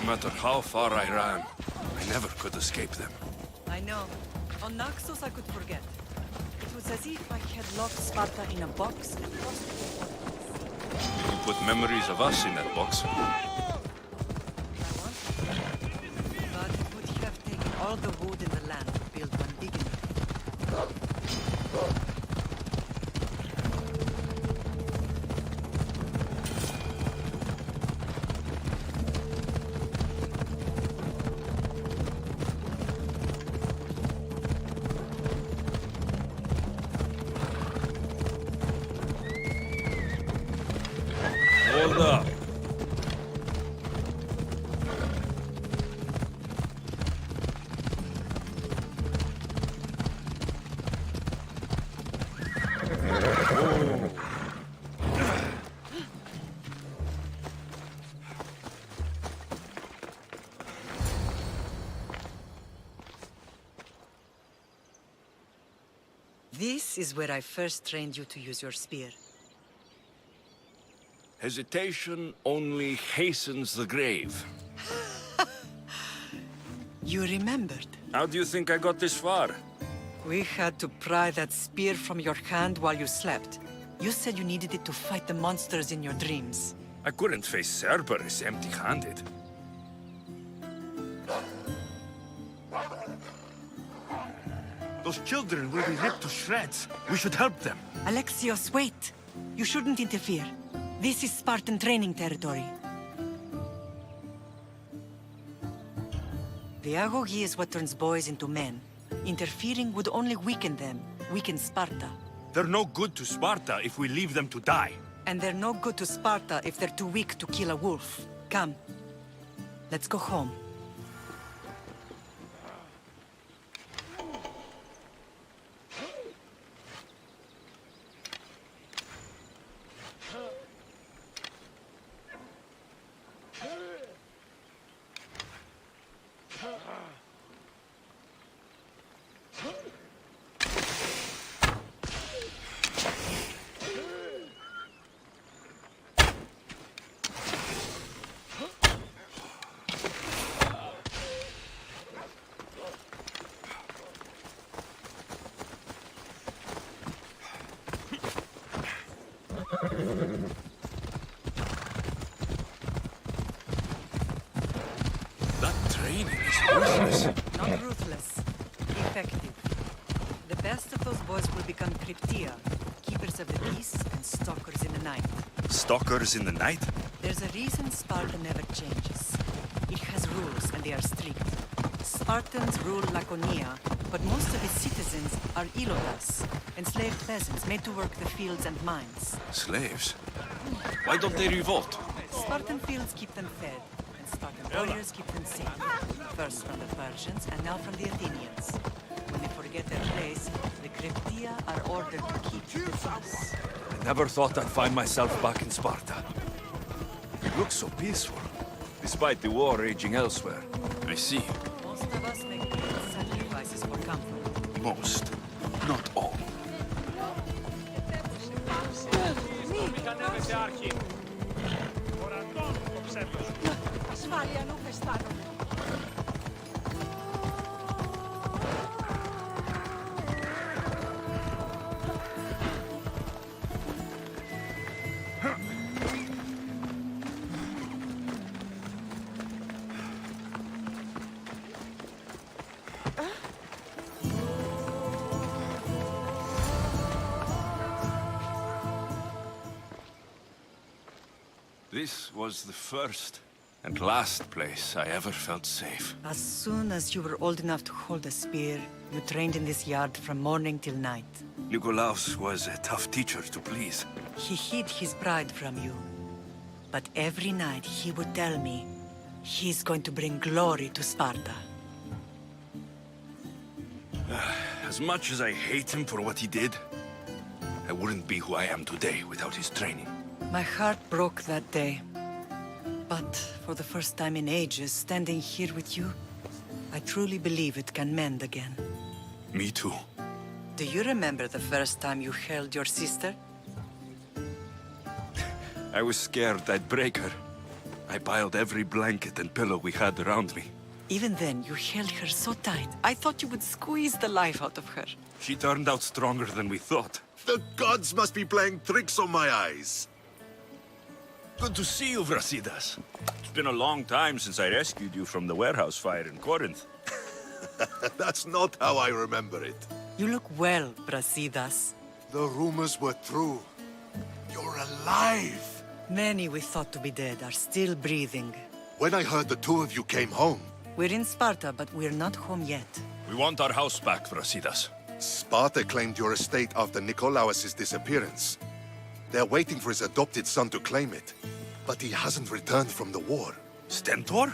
O: No matter how far I ran, I never could escape them.
K: I know. On Naxos I could forget. It was as if I had locked Sparta in a box and lost it.
O: You put memories of us in that box.
K: But it would have taken all the wood in the land to build one big enough. This is where I first trained you to use your spear.
O: Hesitation only hastens the grave.
K: You remembered.
S: How do you think I got this far?
K: We had to pry that spear from your hand while you slept. You said you needed it to fight the monsters in your dreams.
S: I couldn't face Cerberus empty-handed.
E: Those children will be ripped to shreds. We should help them.
K: Alexios, wait! You shouldn't interfere. This is Spartan training territory. The Agogi is what turns boys into men. Interfering would only weaken them, weaken Sparta.
E: They're no good to Sparta if we leave them to die.
K: And they're no good to Sparta if they're too weak to kill a wolf. Come. Let's go home.
S: That training is ruthless.
K: Not ruthless. Effective. The best of those boys will become Cryptia, keepers of the peace and stalkers in the night.
S: Stalkers in the night?
K: There's a reason Sparta never changes. It has rules, and they are strict. Spartans rule Laconia, but most of its citizens are ilotas, enslaved peasants made to work the fields and mines.
S: Slaves? Why don't they revolt?
K: Spartan fields keep them fed, and Spartan warriors keep them safe. First from the Persians, and now from the Athenians. When they forget their place, the Cryptia are ordered to keep the peace.
S: I never thought I'd find myself back in Sparta. It looks so peaceful, despite the war raging elsewhere. I see.
K: Most of us make great sacrifices for comfort.
S: Most, not all.
U: Ασφάλεια, νου αισθάνομαι.
S: This was the first and last place I ever felt safe.
K: As soon as you were old enough to hold a spear, you trained in this yard from morning till night.
S: Nikolaos was a tough teacher to please.
K: He hid his pride from you. But every night he would tell me, he's going to bring glory to Sparta.
S: As much as I hate him for what he did, I wouldn't be who I am today without his training.
K: My heart broke that day. But for the first time in ages, standing here with you, I truly believe it can mend again.
S: Me too.
K: Do you remember the first time you held your sister?
S: I was scared I'd break her. I piled every blanket and pillow we had around me.
K: Even then, you held her so tight, I thought you would squeeze the life out of her.
S: She turned out stronger than we thought.
B: The gods must be playing tricks on my eyes.
S: Good to see you, Brasidas. It's been a long time since I rescued you from the warehouse fire in Corinth.
B: That's not how I remember it.
K: You look well, Brasidas.
B: The rumors were true. You're alive!
K: Many we thought to be dead are still breathing.
B: When I heard the two of you came home...
K: We're in Sparta, but we're not home yet.
S: We want our house back, Brasidas.
B: Sparta claimed your estate after Nikolaos' disappearance. They're waiting for his adopted son to claim it. But he hasn't returned from the war.
S: Stentor?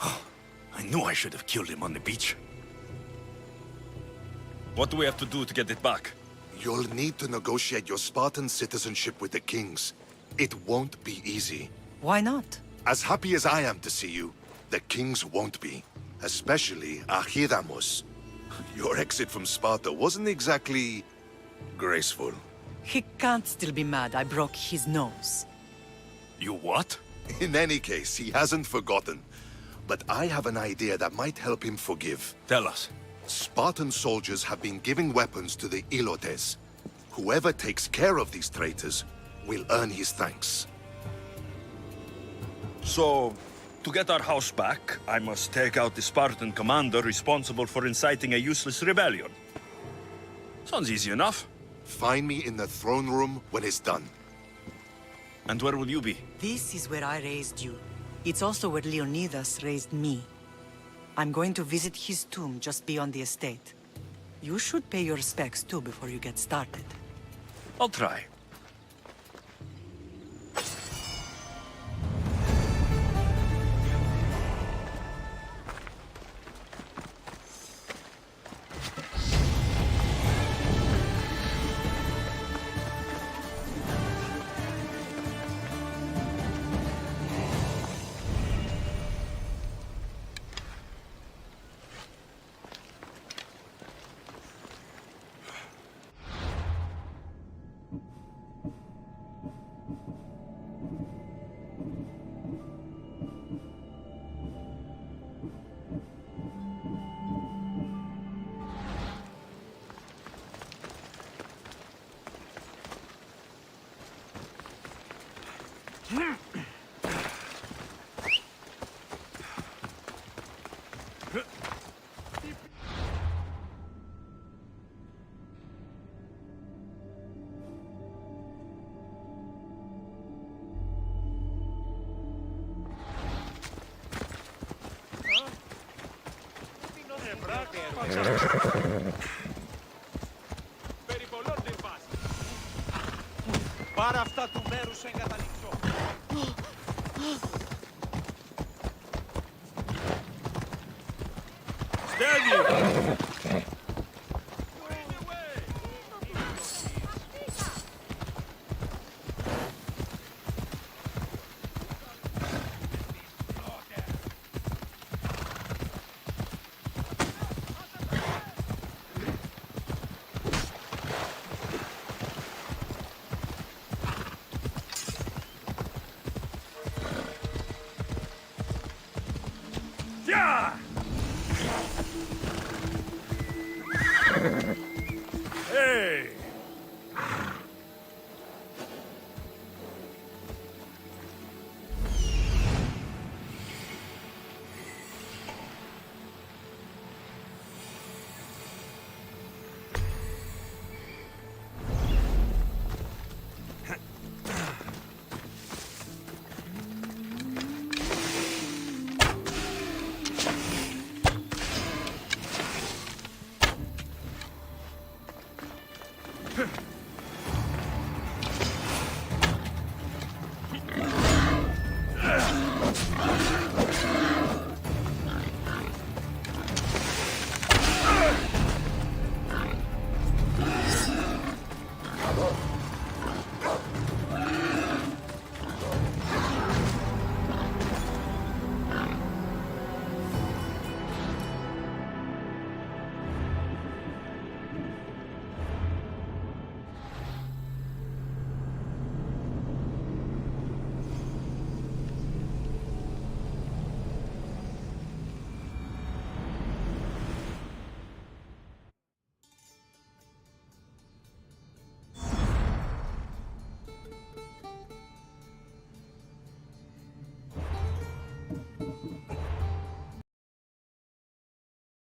S: I knew I should have killed him on the beach. What do we have to do to get it back?
B: You'll need to negotiate your Spartan citizenship with the kings. It won't be easy.
K: Why not?
B: As happy as I am to see you, the kings won't be. Especially Archidamos. Your exit from Sparta wasn't exactly Graceful.
K: He can't still be mad I broke his nose.
B: You what? In any case, he hasn't forgotten. But I have an idea that might help him forgive.
S: Tell us.
B: Spartan soldiers have been giving weapons to the Ilotes. Whoever takes care of these traitors will earn his thanks.
S: So, to get our house back, I must take out the Spartan commander responsible for inciting a useless rebellion. Sounds easy enough.
B: Find me in the throne room when it's done.
S: And where will you be?
K: This is where I raised you. It's also where Leonidas raised me. I'm going to visit his tomb just beyond the estate. You should pay your respects too before you get started.
S: I'll try.
P: Πάρε αυτά του μέρους εγκαταλείψω.